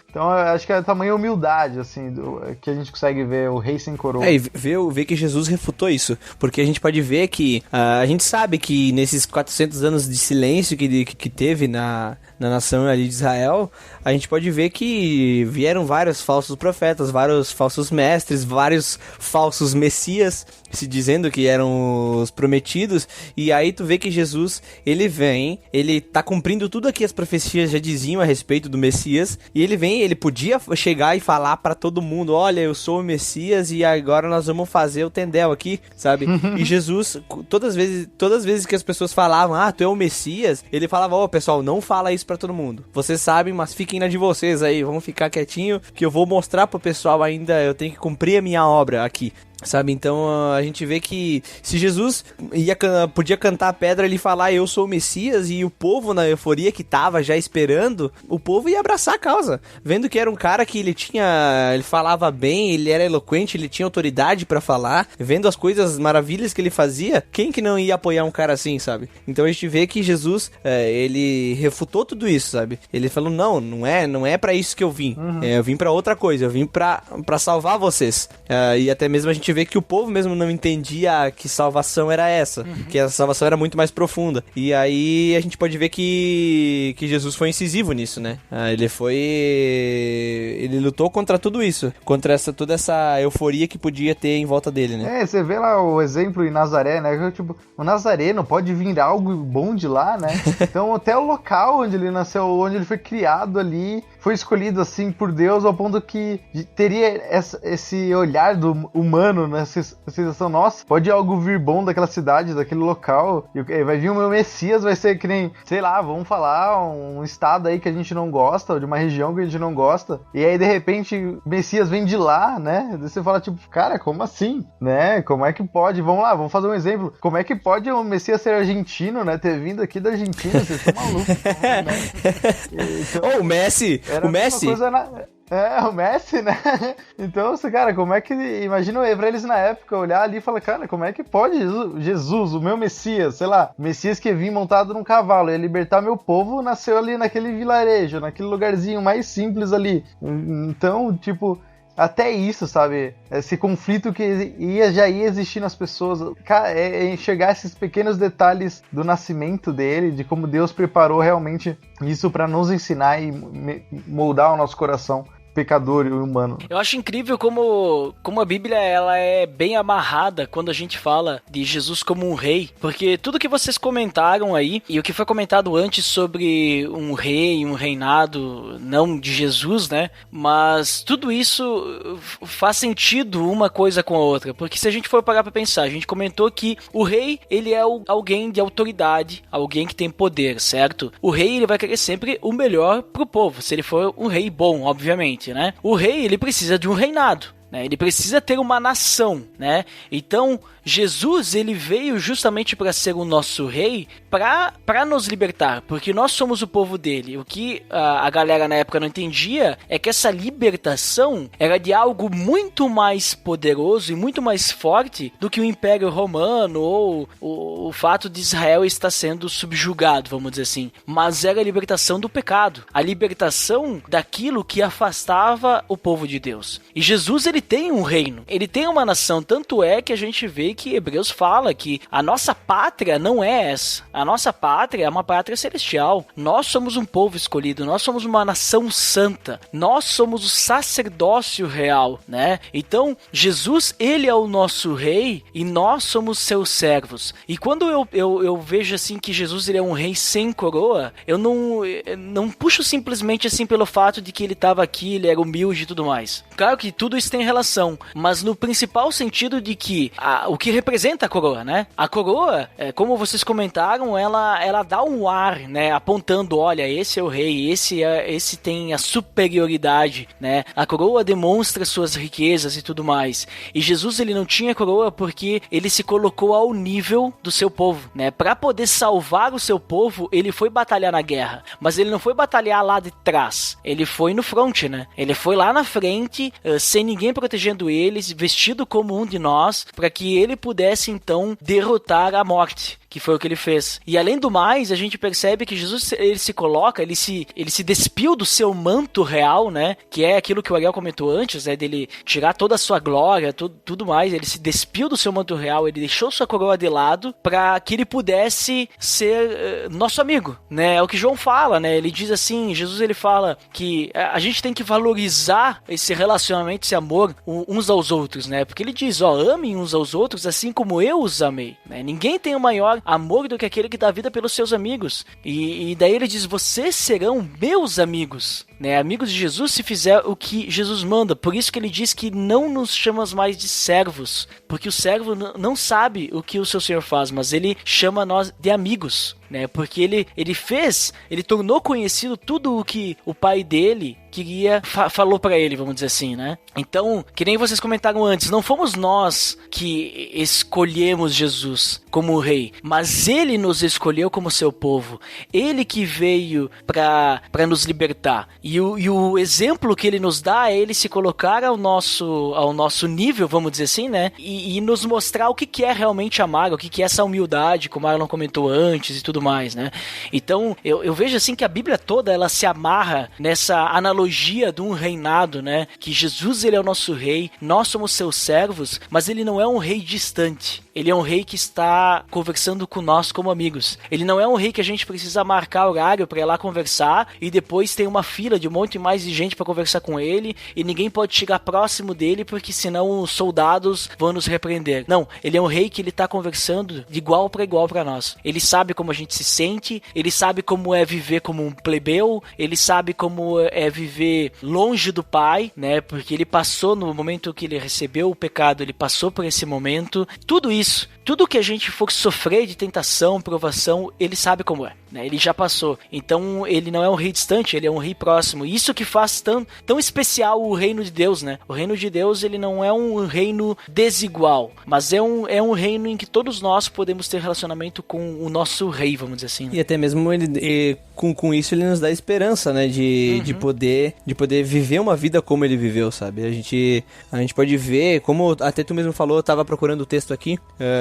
[SPEAKER 6] Então, eu acho que é a tamanha humildade, assim, que a gente consegue ver o rei sem coroa.
[SPEAKER 5] E ver que Jesus refutou isso. Porque a gente pode ver que... a gente sabe que nesses 400 anos de silêncio que teve na nação ali de Israel, a gente pode ver que vieram vários falsos profetas, vários falsos mestres, vários falsos messias, se dizendo que eram os prometidos, e aí tu vê que Jesus, ele vem, ele tá cumprindo tudo aqui as profecias já diziam a respeito do Messias, e ele vem, ele podia chegar e falar pra todo mundo, olha, eu sou o Messias e agora nós vamos fazer o tendel aqui, sabe? E Jesus, todas as vezes que as pessoas falavam, tu é o Messias, ele falava, pessoal, não fala isso pra todo mundo, vocês sabem, mas fiquem na de vocês aí, vamos ficar quietinho, que eu vou mostrar pro pessoal ainda, eu tenho que cumprir a minha obra aqui. Sabe, então a gente vê que se Jesus podia cantar a pedra e falar eu sou o Messias, e o povo na euforia que tava já esperando, o povo ia abraçar a causa, vendo que era um cara que ele falava bem, ele era eloquente, ele tinha autoridade pra falar, vendo as coisas maravilhas que ele fazia, quem que não ia apoiar um cara assim, sabe? Então a gente vê que Jesus, ele refutou tudo isso, sabe? Ele falou, não é pra isso que eu vim, eu vim pra outra coisa, eu vim pra salvar vocês, e até mesmo a gente vê que o povo mesmo não entendia que salvação era essa, que a salvação era muito mais profunda. E aí a gente pode ver que Jesus foi incisivo nisso, né? Ele lutou contra tudo isso, contra toda essa euforia que podia ter em volta dele, né?
[SPEAKER 6] Você vê lá o exemplo em Nazaré, né? Tipo, o Nazareno pode vir algo bom de lá, né? Então até o local onde ele nasceu, onde ele foi criado ali, foi escolhido assim por Deus, ao ponto que teria esse olhar do humano, né? Essa sensação, nossa, pode algo vir bom daquela cidade, daquele local, e vai vir o meu Messias, vai ser que nem, sei lá, vamos falar, um estado aí que a gente não gosta, ou de uma região que a gente não gosta, e aí de repente o Messias vem de lá, né? Daí você fala tipo, cara, como assim? Né? Como é que pode? Vamos lá, vamos fazer um exemplo. Como é que pode o Messias ser argentino, né? Ter vindo aqui da Argentina, vocês estão malucos. Né? Então,
[SPEAKER 5] o Messi,
[SPEAKER 6] o Messi, né? Então, cara, como é que... Imagina pra eles na época olhar ali e falar, cara, como é que pode Jesus, o meu Messias, sei lá, Messias que vinha montado num cavalo, ia libertar meu povo, nasceu ali naquele vilarejo, naquele lugarzinho mais simples ali. Então, tipo... Até isso, sabe? Esse conflito que já ia existir nas pessoas. Cara, é enxergar esses pequenos detalhes do nascimento dele, de como Deus preparou realmente isso para nos ensinar e moldar o nosso coração pecador e humano.
[SPEAKER 4] Eu acho incrível como a Bíblia ela é bem amarrada quando a gente fala de Jesus como um rei, porque tudo que vocês comentaram aí, e o que foi comentado antes sobre um rei, um reinado, não de Jesus, né, mas tudo isso faz sentido uma coisa com a outra, porque se a gente for parar pra pensar, a gente comentou que o rei, ele é alguém de autoridade, alguém que tem poder, certo? O rei, ele vai querer sempre o melhor pro povo, se ele for um rei bom, obviamente, né? O rei, ele precisa de um reinado, né? Ele precisa ter uma nação, né? Então, Jesus, ele veio justamente para ser o nosso rei, para nos libertar, porque nós somos o povo dele. O que a galera na época não entendia é que essa libertação era de algo muito mais poderoso e muito mais forte do que o Império Romano ou o fato de Israel estar sendo subjugado, vamos dizer assim. Mas era a libertação do pecado, a libertação daquilo que afastava o povo de Deus. E Jesus, ele tem um reino, ele tem uma nação, tanto é que a gente vê que Hebreus fala que a nossa pátria não é essa, a nossa pátria é uma pátria celestial, nós somos um povo escolhido, nós somos uma nação santa, nós somos o sacerdócio real, né? Então, Jesus, ele é o nosso rei e nós somos seus servos. E quando eu vejo assim que Jesus ele é um rei sem coroa, eu não puxo simplesmente assim pelo fato de que ele estava aqui, ele era humilde e tudo mais. Claro que tudo isso tem relação, mas no principal sentido de que o que representa a coroa, né? A coroa, como vocês comentaram, ela dá um ar, né? Apontando, olha, esse é o rei, esse tem a superioridade, né? A coroa demonstra suas riquezas e tudo mais. E Jesus, ele não tinha coroa porque ele se colocou ao nível do seu povo, né? Para poder salvar o seu povo, ele foi batalhar na guerra, mas ele não foi batalhar lá de trás, ele foi no front, né? Ele foi lá na frente, sem ninguém protegendo ele, vestido como um de nós, para que ele pudesse então derrotar a morte, que foi o que ele fez. E além do mais, a gente percebe que Jesus, ele se coloca, ele se despiu do seu manto real, né? Que é aquilo que o Ariel comentou antes, né? Dele tirar toda a sua glória, tudo mais. Ele se despiu do seu manto real, ele deixou sua coroa de lado para que ele pudesse ser nosso amigo, né? É o que João fala, né? Ele diz assim, Jesus ele fala que a gente tem que valorizar esse relacionamento, esse amor uns aos outros, né? Porque ele diz, amem uns aos outros assim como eu os amei, né? Ninguém tem o maior amor do que aquele que dá vida pelos seus amigos. E daí ele diz, vocês serão meus amigos, né? Amigos de Jesus se fizer o que Jesus manda. Por isso que ele diz que não nos chama mais de servos, porque o servo não sabe o que o seu Senhor faz, mas ele chama nós de amigos, né? Porque ele tornou conhecido tudo o que o pai dele falou pra ele, vamos dizer assim, né? Então, que nem vocês comentaram antes, não fomos nós que escolhemos Jesus como rei, mas ele nos escolheu como seu povo, ele que veio pra nos libertar, e o exemplo que ele nos dá é ele se colocar ao nosso nível, vamos dizer assim, né? E nos mostrar o que é realmente amar, o que é essa humildade, como a Marlon comentou antes e tudo mais, né? Então, eu vejo assim que a Bíblia toda, ela se amarra nessa analogia de um reinado, né? Que Jesus, ele é o nosso rei, nós somos seus servos, mas ele não é um rei distante. Ele é um rei que está conversando com nós como amigos. Ele não é um rei que a gente precisa marcar horário para ir lá conversar e depois tem uma fila de um monte mais de gente para conversar com ele e ninguém pode chegar próximo dele porque senão os soldados vão nos repreender. Não, ele é um rei que ele está conversando de igual para igual para nós. Ele sabe como a gente se sente, ele sabe como é viver como um plebeu, ele sabe como é viver longe do Pai, né? Porque ele passou no momento que ele recebeu o pecado, ele passou por esse momento. Tudo isso, tudo que a gente for sofrer de tentação, provação, ele sabe como é, né? Ele já passou. Então, ele não é um rei distante, ele é um rei próximo. Isso que faz tão especial o reino de Deus, né? O reino de Deus, ele não é um reino desigual, mas é um reino em que todos nós podemos ter relacionamento com o nosso rei, vamos dizer assim, né?
[SPEAKER 5] E até mesmo com isso ele nos dá esperança, né? De poder viver uma vida como ele viveu, sabe? A gente pode ver, como até tu mesmo falou, eu tava procurando o texto aqui,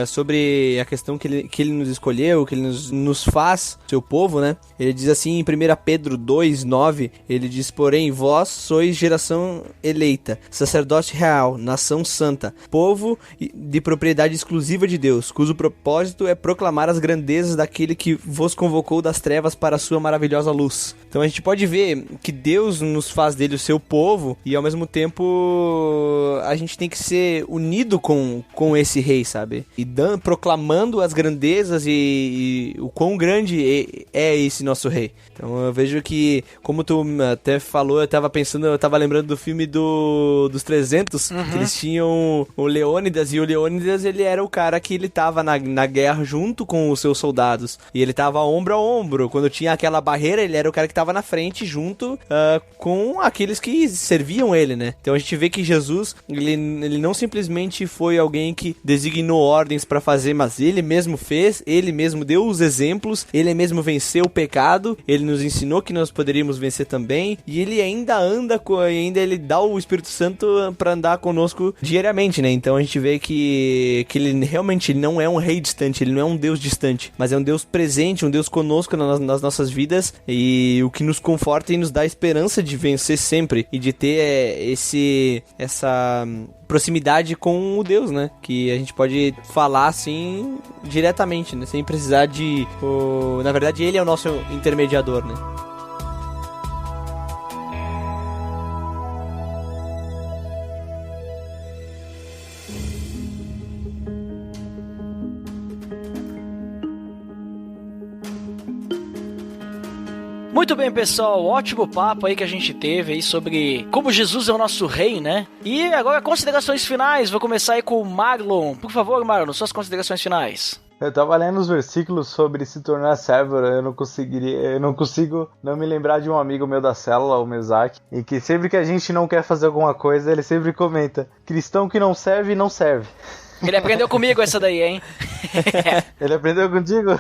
[SPEAKER 5] sobre a questão que ele nos escolheu, que ele nos faz, seu povo, né? Ele diz assim em 1 Pedro 2:9, ele diz, porém, vós sois geração eleita, sacerdócio real, nação santa, povo de propriedade exclusiva de Deus, cujo propósito é proclamar as grandezas daquele que vos convocou das trevas para a sua maravilhosa luz. Então a gente pode ver que Deus nos faz dele o seu povo e ao mesmo tempo a gente tem que ser unido com esse rei, sabe? E proclamando as grandezas e o quão grande é esse nosso rei. Então eu vejo que, como tu até falou, eu tava lembrando do filme dos 300, que eles tinham o Leônidas, e o Leônidas, ele era o cara que ele tava na guerra junto com os seus soldados, e ele tava ombro a ombro, quando tinha aquela barreira, ele era o cara que tava na frente junto com aqueles que serviam ele, né? Então a gente vê que Jesus, ele não simplesmente foi alguém que designou ordens pra fazer, mas ele mesmo fez, ele mesmo deu os exemplos, ele mesmo venceu o pecado, ele nos ensinou que nós poderíamos vencer também, e ele ainda anda, ainda ele dá o Espírito Santo pra andar conosco diariamente, né? Então a gente vê que ele realmente não é um rei distante, ele não é um Deus distante, mas é um Deus presente, um Deus conosco nas nossas vidas, e o que nos conforta e nos dá esperança de vencer sempre, e de ter essa proximidade com o Deus, né? Que a gente pode falar assim diretamente, né? Sem precisar de... Na verdade, ele é o nosso intermediador, né?
[SPEAKER 4] Muito bem, pessoal, ótimo papo aí que a gente teve aí sobre como Jesus é o nosso rei, né? E agora considerações finais, vou começar aí com o Marlon. Por favor, Marlon, suas considerações finais.
[SPEAKER 6] Eu tava lendo os versículos sobre se tornar servo, eu não consigo não me lembrar de um amigo meu da célula, o Mesaque, e que sempre que a gente não quer fazer alguma coisa, ele sempre comenta: cristão que não serve, não serve.
[SPEAKER 4] Ele aprendeu comigo essa daí, hein?
[SPEAKER 6] Ele aprendeu contigo?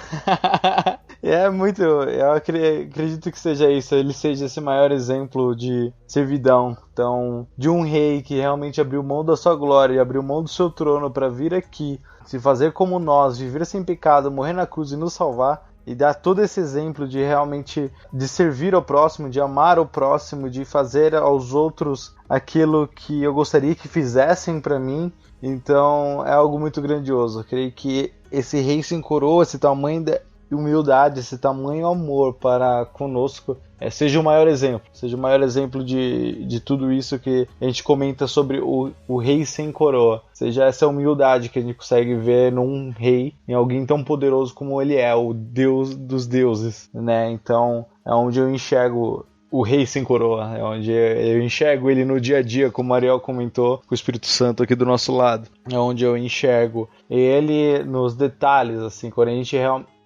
[SPEAKER 6] Eu acredito que seja isso, ele seja esse maior exemplo de servidão. Então, de um rei que realmente abriu mão da sua glória e abriu mão do seu trono para vir aqui, se fazer como nós, viver sem pecado, morrer na cruz e nos salvar, e dar todo esse exemplo de realmente de servir ao próximo, de amar o próximo, de fazer aos outros aquilo que eu gostaria que fizessem para mim. Então, é algo muito grandioso. Eu creio que esse rei sem coroa, esse tamanho de humildade, esse tamanho amor para conosco, seja o maior exemplo de tudo isso que a gente comenta sobre o rei sem coroa, seja essa humildade que a gente consegue ver num rei, em alguém tão poderoso como ele é, o Deus dos deuses, né? Então é onde eu enxergo o rei sem coroa, é onde eu enxergo ele no dia a dia, como o Ariel comentou, com o Espírito Santo aqui do nosso lado, é onde eu enxergo ele nos detalhes, assim, quando a gente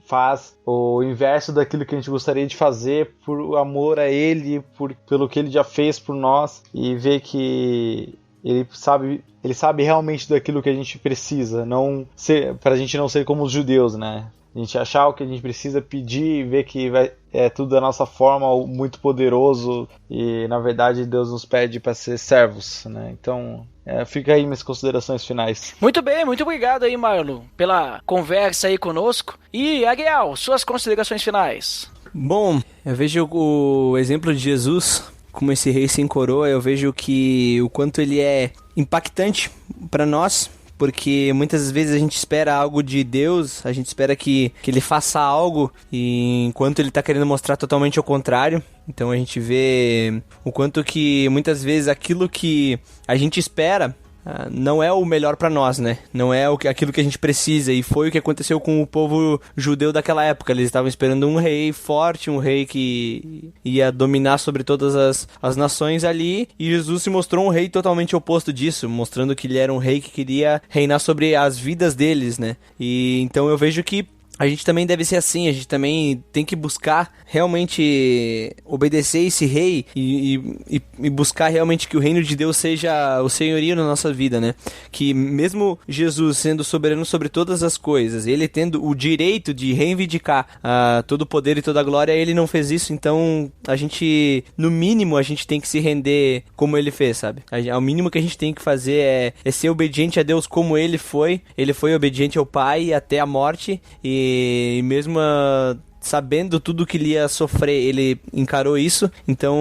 [SPEAKER 6] faz o inverso daquilo que a gente gostaria de fazer por amor a ele, pelo que ele já fez por nós, e ver que ele sabe realmente daquilo que a gente precisa, pra gente não ser como os judeus, né? A gente achar o que a gente precisa pedir e ver que é tudo da nossa forma, muito poderoso, e na verdade Deus nos pede para ser servos, né? Então fica aí minhas considerações finais.
[SPEAKER 4] Muito bem, muito obrigado aí, Marlon, pela conversa aí conosco. E Ariel, suas considerações finais.
[SPEAKER 5] Bom, eu vejo o exemplo de Jesus como esse rei sem coroa, eu vejo que o quanto ele é impactante para nós, porque muitas vezes a gente espera algo de Deus, a gente espera que ele faça algo, e enquanto ele está querendo mostrar totalmente o contrário. Então a gente vê o quanto que muitas vezes aquilo que a gente espera não é o melhor para nós, né? Não é aquilo que a gente precisa, e foi o que aconteceu com o povo judeu daquela época. Eles estavam esperando um rei forte, um rei que ia dominar sobre todas as nações ali, e Jesus se mostrou um rei totalmente oposto disso, mostrando que ele era um rei que queria reinar sobre as vidas deles, né? E então eu vejo que a gente também deve ser assim, a gente também tem que buscar realmente obedecer esse rei e buscar realmente que o reino de Deus seja o senhorio na nossa vida, né? Que mesmo Jesus sendo soberano sobre todas as coisas, ele tendo o direito de reivindicar todo o poder e toda a glória, ele não fez isso. Então a gente, no mínimo, a gente tem que se render como ele fez, sabe? O mínimo que a gente tem que fazer é ser obediente a Deus como ele foi obediente ao Pai até a morte, e mesmo sabendo tudo que ele ia sofrer, ele encarou isso. Então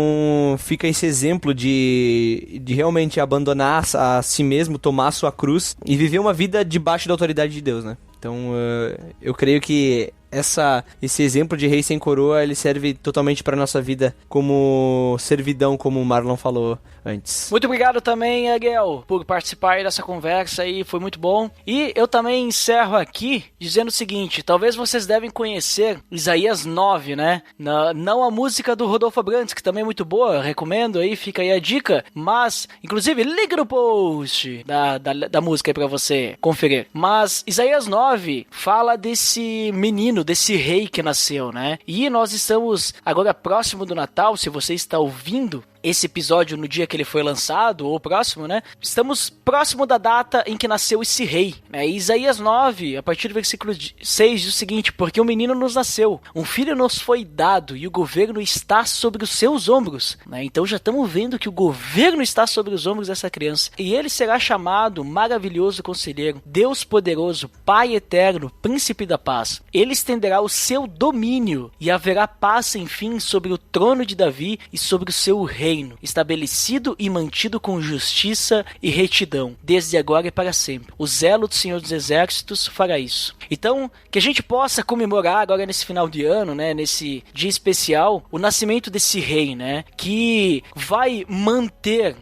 [SPEAKER 5] fica esse exemplo de realmente abandonar a si mesmo, tomar a sua cruz e viver uma vida debaixo da autoridade de Deus, né? Então eu creio que esse exemplo de rei sem coroa, ele serve totalmente para nossa vida como servidão, como o Marlon falou antes.
[SPEAKER 4] Muito obrigado também, Ariel, por participar dessa conversa aí, foi muito bom. E eu também encerro aqui dizendo o seguinte: talvez vocês devem conhecer Isaías 9, né? Não a música do Rodolfo Abrantes, que também é muito boa, recomendo aí, fica aí a dica, mas, inclusive, liga no post da música aí pra você conferir. Mas Isaías 9 fala desse menino, desse rei que nasceu, né? E nós estamos agora próximo do Natal. Se você está ouvindo esse episódio no dia que ele foi lançado, ou próximo, né? Estamos próximo da data em que nasceu esse rei, né? Isaías 9, a partir do versículo 6, diz o seguinte: porque um menino nos nasceu, um filho nos foi dado, e o governo está sobre os seus ombros, né? Então já estamos vendo que o governo está sobre os ombros dessa criança, e ele será chamado Maravilhoso Conselheiro, Deus Poderoso, Pai Eterno, Príncipe da Paz. Ele estenderá o seu domínio, e haverá paz sem fim sobre o trono de Davi e sobre o seu reino, estabelecido e mantido com justiça e retidão, desde agora e para sempre. O zelo do Senhor dos Exércitos fará isso. Então, que a gente possa comemorar agora nesse final de ano, né, nesse dia especial, o nascimento desse rei, né, que vai manter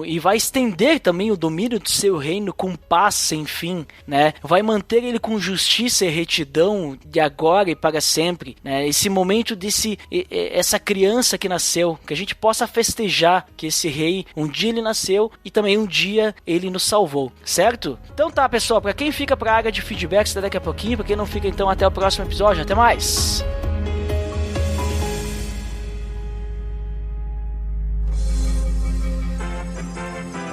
[SPEAKER 4] e vai estender também o domínio do seu reino com paz sem fim, né, vai manter ele com justiça e retidão de agora e para sempre, né, esse momento essa criança que nasceu, que a gente possa festejar que esse rei, um dia ele nasceu e também um dia ele nos salvou, certo? Então tá, pessoal, pra quem fica pra área de feedbacks daqui a pouquinho, pra quem não fica, então até o próximo episódio, até mais!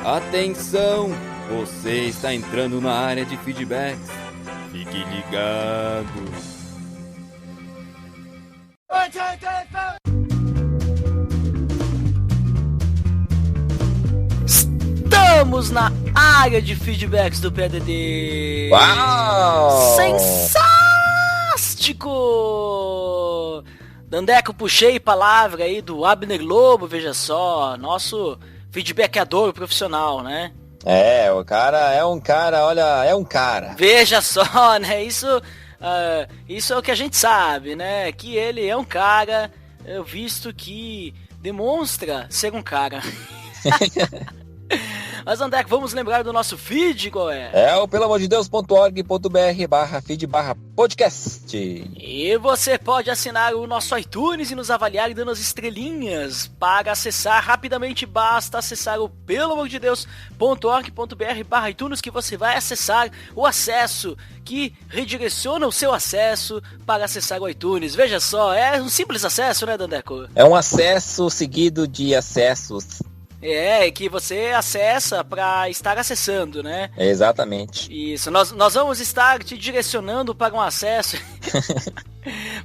[SPEAKER 7] Atenção! Você está entrando na área de feedbacks. Fique ligado!
[SPEAKER 4] Estamos na área de feedbacks do PADD.
[SPEAKER 8] Uau!
[SPEAKER 4] Sensástico! Dandeco, puxei palavra aí do Abner Lobo, veja só, nosso feedbackador profissional, né?
[SPEAKER 8] O cara é um cara, olha, é um cara.
[SPEAKER 4] Veja só, né? Isso é o que a gente sabe, né? Que ele é um cara, visto que demonstra ser um cara. Mas Dandeco, vamos lembrar do nosso feed, qual é?
[SPEAKER 8] É o pelamordedeus.org.br/feed/podcast.
[SPEAKER 4] E você pode assinar o nosso iTunes e nos avaliar dando as estrelinhas. Para acessar rapidamente, basta acessar o pelamordedeus.org.br/iTunes, que você vai acessar o acesso que redireciona o seu acesso para acessar o iTunes. Veja só, é um simples acesso, né, Dandeco?
[SPEAKER 8] É um acesso seguido de acessos.
[SPEAKER 4] Que você acessa para estar acessando, né?
[SPEAKER 8] Exatamente.
[SPEAKER 4] Isso, nós vamos estar te direcionando para um acesso.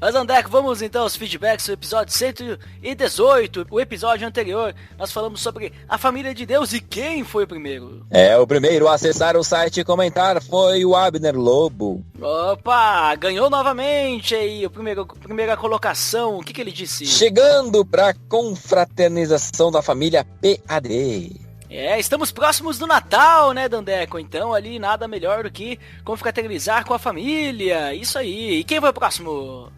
[SPEAKER 4] Mas Andeco, vamos então aos feedbacks do episódio 118. O episódio anterior, nós falamos sobre a família de Deus e quem foi o primeiro.
[SPEAKER 8] O primeiro a acessar o site e comentar foi o Abner Lobo.
[SPEAKER 4] Opa, ganhou novamente aí, primeira colocação. O que ele disse?
[SPEAKER 8] Chegando para confraternização da família PAD.
[SPEAKER 4] Estamos próximos do Natal, né, Dandeco? Então ali nada melhor do que confraternizar com a família. Isso aí. E quem foi o próximo?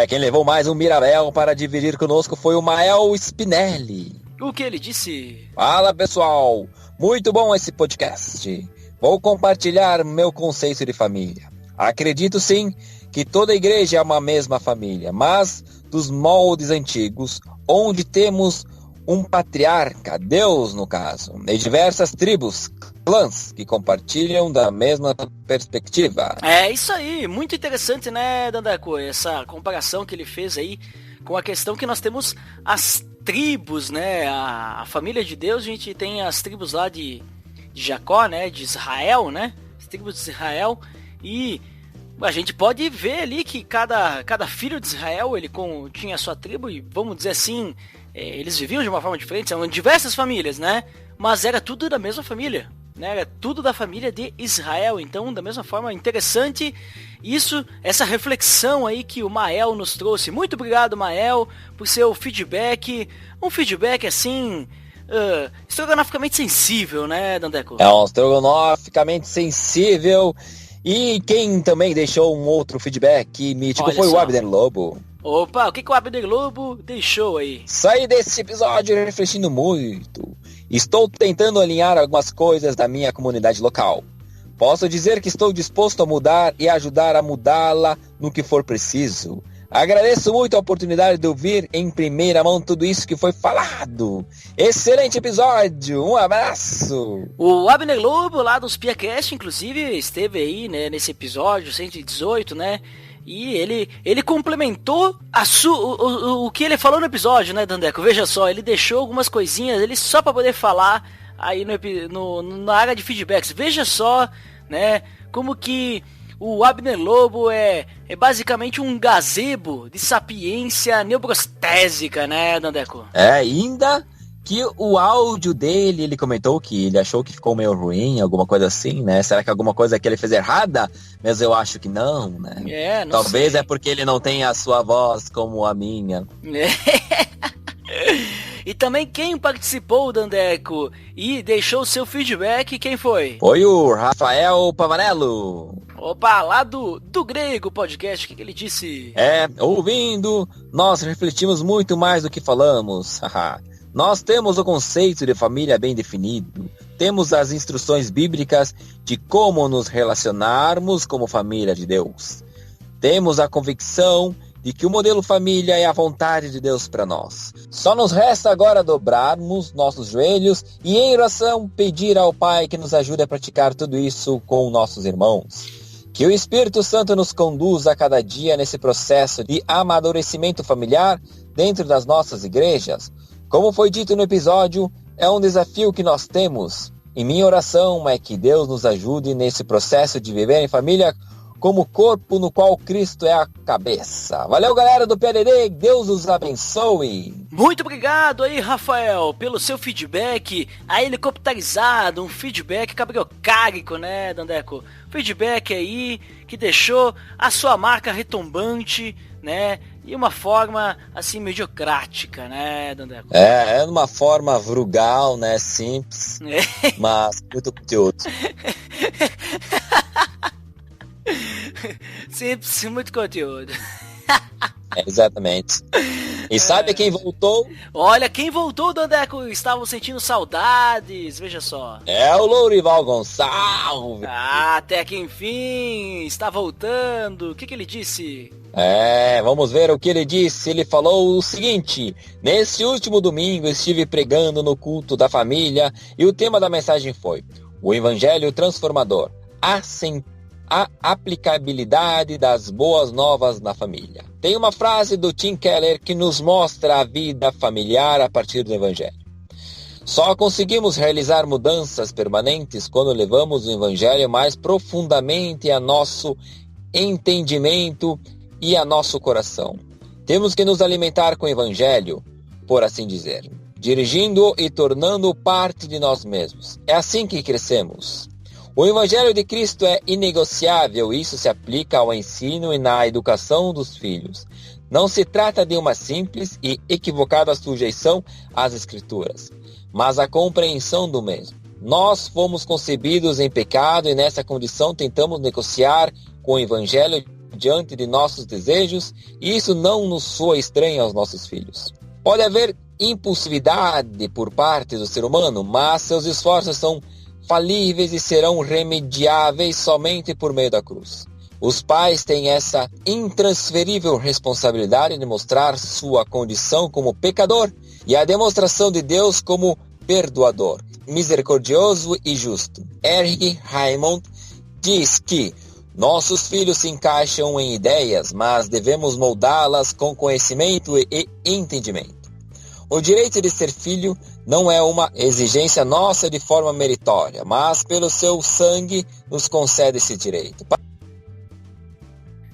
[SPEAKER 8] Quem levou mais um Mirabel para dividir conosco foi o Mael Spinelli.
[SPEAKER 4] O que ele disse?
[SPEAKER 8] Fala, pessoal. Muito bom esse podcast. Vou compartilhar meu conceito de família. Acredito sim que toda igreja é uma mesma família, mas dos moldes antigos, onde temos um patriarca, Deus no caso, e diversas tribos, clãs que compartilham da mesma perspectiva.
[SPEAKER 4] Isso aí, muito interessante, né, Dandeco? Essa comparação que ele fez aí com a questão que nós temos as tribos, né? A família de Deus, a gente tem as tribos lá de Jacó, né? De Israel, né? As tribos de Israel, e a gente pode ver ali que cada filho de Israel, ele tinha a sua tribo, e vamos dizer assim, eles viviam de uma forma diferente, são diversas famílias, né? Mas era tudo da mesma família, né? Era tudo da família de Israel. Então, da mesma forma, interessante essa reflexão aí que o Mael nos trouxe. Muito obrigado, Mael, por seu feedback. Um feedback, assim, estrogonoficamente sensível, né, Dandeco?
[SPEAKER 8] Um estrogonoficamente sensível. E quem também deixou um outro feedback mítico foi o Abner Lobo.
[SPEAKER 4] Opa, o que o Abner Lobo deixou aí?
[SPEAKER 8] Saí desse episódio refletindo muito. Estou tentando alinhar algumas coisas da minha comunidade local. Posso dizer que estou disposto a mudar e ajudar a mudá-la no que for preciso. Agradeço muito a oportunidade de ouvir em primeira mão tudo isso que foi falado. Excelente episódio, um abraço.
[SPEAKER 4] O Abner Lobo lá do SpiaCast, inclusive, esteve aí, né, nesse episódio 118, né? E ele complementou o que ele falou no episódio, né, Dandeco? Veja só, ele deixou algumas coisinhas ele só pra poder falar aí na área de feedbacks. Veja só, né, como que o Abner Lobo é basicamente um gazebo de sapiência neurostésica, né, Dandeco?
[SPEAKER 8] Ainda que o áudio dele, ele comentou que ele achou que ficou meio ruim, alguma coisa assim, né? Será que alguma coisa que ele fez errada? Mas eu acho que não, né? Talvez é porque ele não tem a sua voz como a minha.
[SPEAKER 4] E também quem participou, Dandeco, e deixou seu feedback, quem foi?
[SPEAKER 8] Foi o Rafael Pavanello.
[SPEAKER 4] Opa, lá do Grego Podcast, o que ele disse?
[SPEAKER 8] Ouvindo, nós refletimos muito mais do que falamos. Nós temos o conceito de família bem definido. Temos as instruções bíblicas de como nos relacionarmos como família de Deus. Temos a convicção de que o modelo família é a vontade de Deus para nós. Só nos resta agora dobrarmos nossos joelhos e em oração pedir ao Pai que nos ajude a praticar tudo isso com nossos irmãos. Que o Espírito Santo nos conduza a cada dia nesse processo de amadurecimento familiar dentro das nossas igrejas. Como foi dito no episódio, é um desafio que nós temos. E minha oração é que Deus nos ajude nesse processo de viver em família como corpo no qual Cristo é a cabeça. Valeu, galera do PADD, Deus os abençoe.
[SPEAKER 4] Muito obrigado aí, Rafael, pelo seu feedback helicopterizado, um feedback cabriocárico, né, Dandeco? Feedback aí que deixou a sua marca retumbante, né, e uma forma, assim, mediocrática, né, Dandeco?
[SPEAKER 8] É uma forma frugal, né, simples, mas muito conteúdo.
[SPEAKER 4] Simples, muito conteúdo.
[SPEAKER 8] Exatamente. E sabe quem voltou?
[SPEAKER 4] Olha, quem voltou, Dandeco, estavam sentindo saudades, veja só.
[SPEAKER 8] É o Lourival Gonçalves.
[SPEAKER 4] Até que enfim, está voltando. O que ele disse?
[SPEAKER 8] Vamos ver o que ele disse. Ele falou o seguinte: nesse último domingo estive pregando no culto da família e o tema da mensagem foi o Evangelho Transformador, a aplicabilidade das boas novas na família. Tem uma frase do Tim Keller que nos mostra a vida familiar a partir do Evangelho. Só conseguimos realizar mudanças permanentes quando levamos o Evangelho mais profundamente a nosso entendimento e a nosso coração. Temos que nos alimentar com o Evangelho, por assim dizer, dirigindo-o e tornando-o parte de nós mesmos. É assim que crescemos. O Evangelho de Cristo é inegociável, isso se aplica ao ensino e na educação dos filhos. Não se trata de uma simples e equivocada sujeição às Escrituras, mas a compreensão do mesmo. Nós fomos concebidos em pecado e nessa condição tentamos negociar com o Evangelho diante de nossos desejos, e isso não nos soa estranho aos nossos filhos. Pode haver impulsividade por parte do ser humano, mas seus esforços são falíveis e serão remediáveis somente por meio da cruz. Os pais têm essa intransferível responsabilidade de mostrar sua condição como pecador e a demonstração de Deus como perdoador, misericordioso e justo. R. Raymond diz que nossos filhos se encaixam em ideias, mas devemos moldá-las com conhecimento e entendimento. O direito de ser filho não é uma exigência nossa de forma meritória, mas pelo seu sangue nos concede esse direito.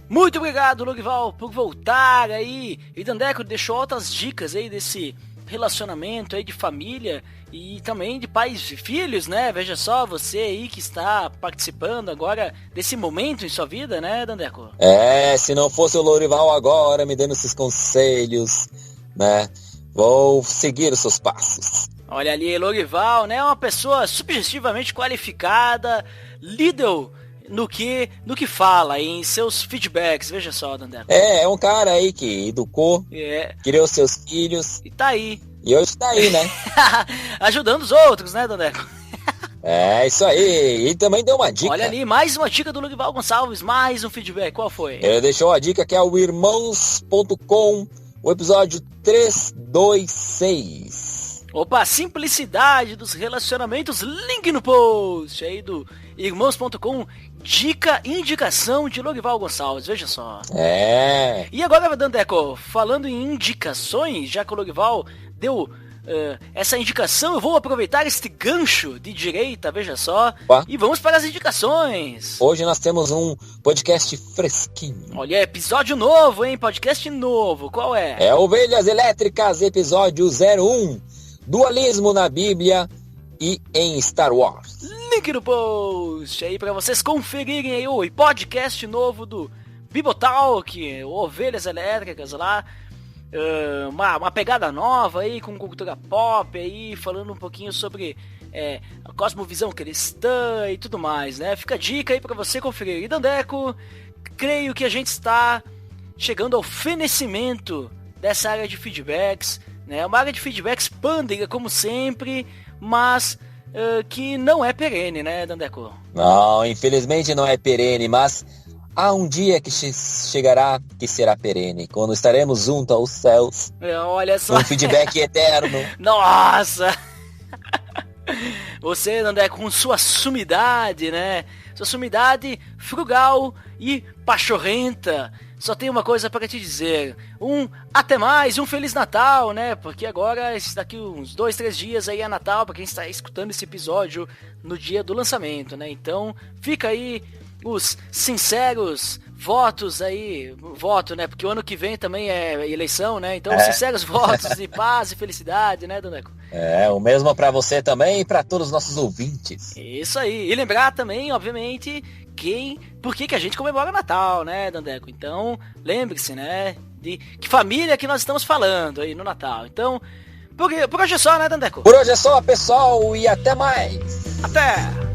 [SPEAKER 4] Muito obrigado, Lourival, por voltar aí. E Dandeco deixou outras dicas aí desse relacionamento aí de família e também de pais e filhos, né? Veja só, você aí que está participando agora desse momento em sua vida, né, Dandeco?
[SPEAKER 8] Se não fosse o Lourival agora me dando esses conselhos, né? Vou seguir os seus passos.
[SPEAKER 4] Olha ali, Lourival, né? Uma pessoa subjetivamente qualificada, líder no que fala, em seus feedbacks. Veja só, Dandeco.
[SPEAKER 8] É um cara aí que educou, criou seus filhos.
[SPEAKER 4] E tá aí.
[SPEAKER 8] E hoje tá aí, né?
[SPEAKER 4] Ajudando os outros, né, Dandeco?
[SPEAKER 8] Isso aí. E também deu uma dica.
[SPEAKER 4] Olha ali, mais uma dica do Lourival Gonçalves, mais um feedback. Qual foi?
[SPEAKER 8] Ele deixou a dica que é o irmãos.com, o episódio 326.
[SPEAKER 4] Opa, simplicidade dos relacionamentos, link no post aí do irmãos.com, indicação de Lorival Gonçalves, veja só.
[SPEAKER 8] É.
[SPEAKER 4] E agora, Dandeco, falando em indicações, já que o Lorival deu essa indicação, eu vou aproveitar este gancho de direita, veja só, e vamos para as indicações.
[SPEAKER 8] Hoje nós temos um podcast fresquinho.
[SPEAKER 4] Olha, episódio novo, hein? Podcast novo, qual é?
[SPEAKER 8] É Ovelhas Elétricas, episódio 01, Dualismo na Bíblia e em Star Wars.
[SPEAKER 4] Link no post aí para vocês conferirem aí o podcast novo do Bibotalk, Ovelhas Elétricas lá. Uma pegada nova aí, com cultura pop aí, falando um pouquinho sobre a cosmovisão cristã e tudo mais, né? Fica a dica aí pra você conferir. E Dandeco, creio que a gente está chegando ao fenecimento dessa área de feedbacks, né? Uma área de feedbacks pândega, como sempre, mas que não é perene, né, Dandeco?
[SPEAKER 8] Não, infelizmente não é perene, mas há um dia que chegará que será perene, quando estaremos junto aos céus.
[SPEAKER 4] Olha só.
[SPEAKER 8] Um feedback eterno.
[SPEAKER 4] Nossa! Você, André, com sua sumidade, né? Sua sumidade frugal e pachorrenta. Só tem uma coisa para te dizer. Até mais, Feliz Natal, né? Porque agora, daqui uns 2, 3 dias aí é Natal, para quem está escutando esse episódio no dia do lançamento, né? Então, fica aí os sinceros votos aí, né, porque o ano que vem também é eleição, né, então sinceros votos de paz e felicidade, né, Dandeco?
[SPEAKER 8] O mesmo pra você também e pra todos os nossos ouvintes.
[SPEAKER 4] Isso aí, e lembrar também, obviamente, por que a gente comemora o Natal, né, Dandeco? Então, lembre-se, né, de que família que nós estamos falando aí no Natal. Então, por hoje é só, né, Dandeco?
[SPEAKER 8] Por hoje é só, pessoal, e até mais!
[SPEAKER 4] Até!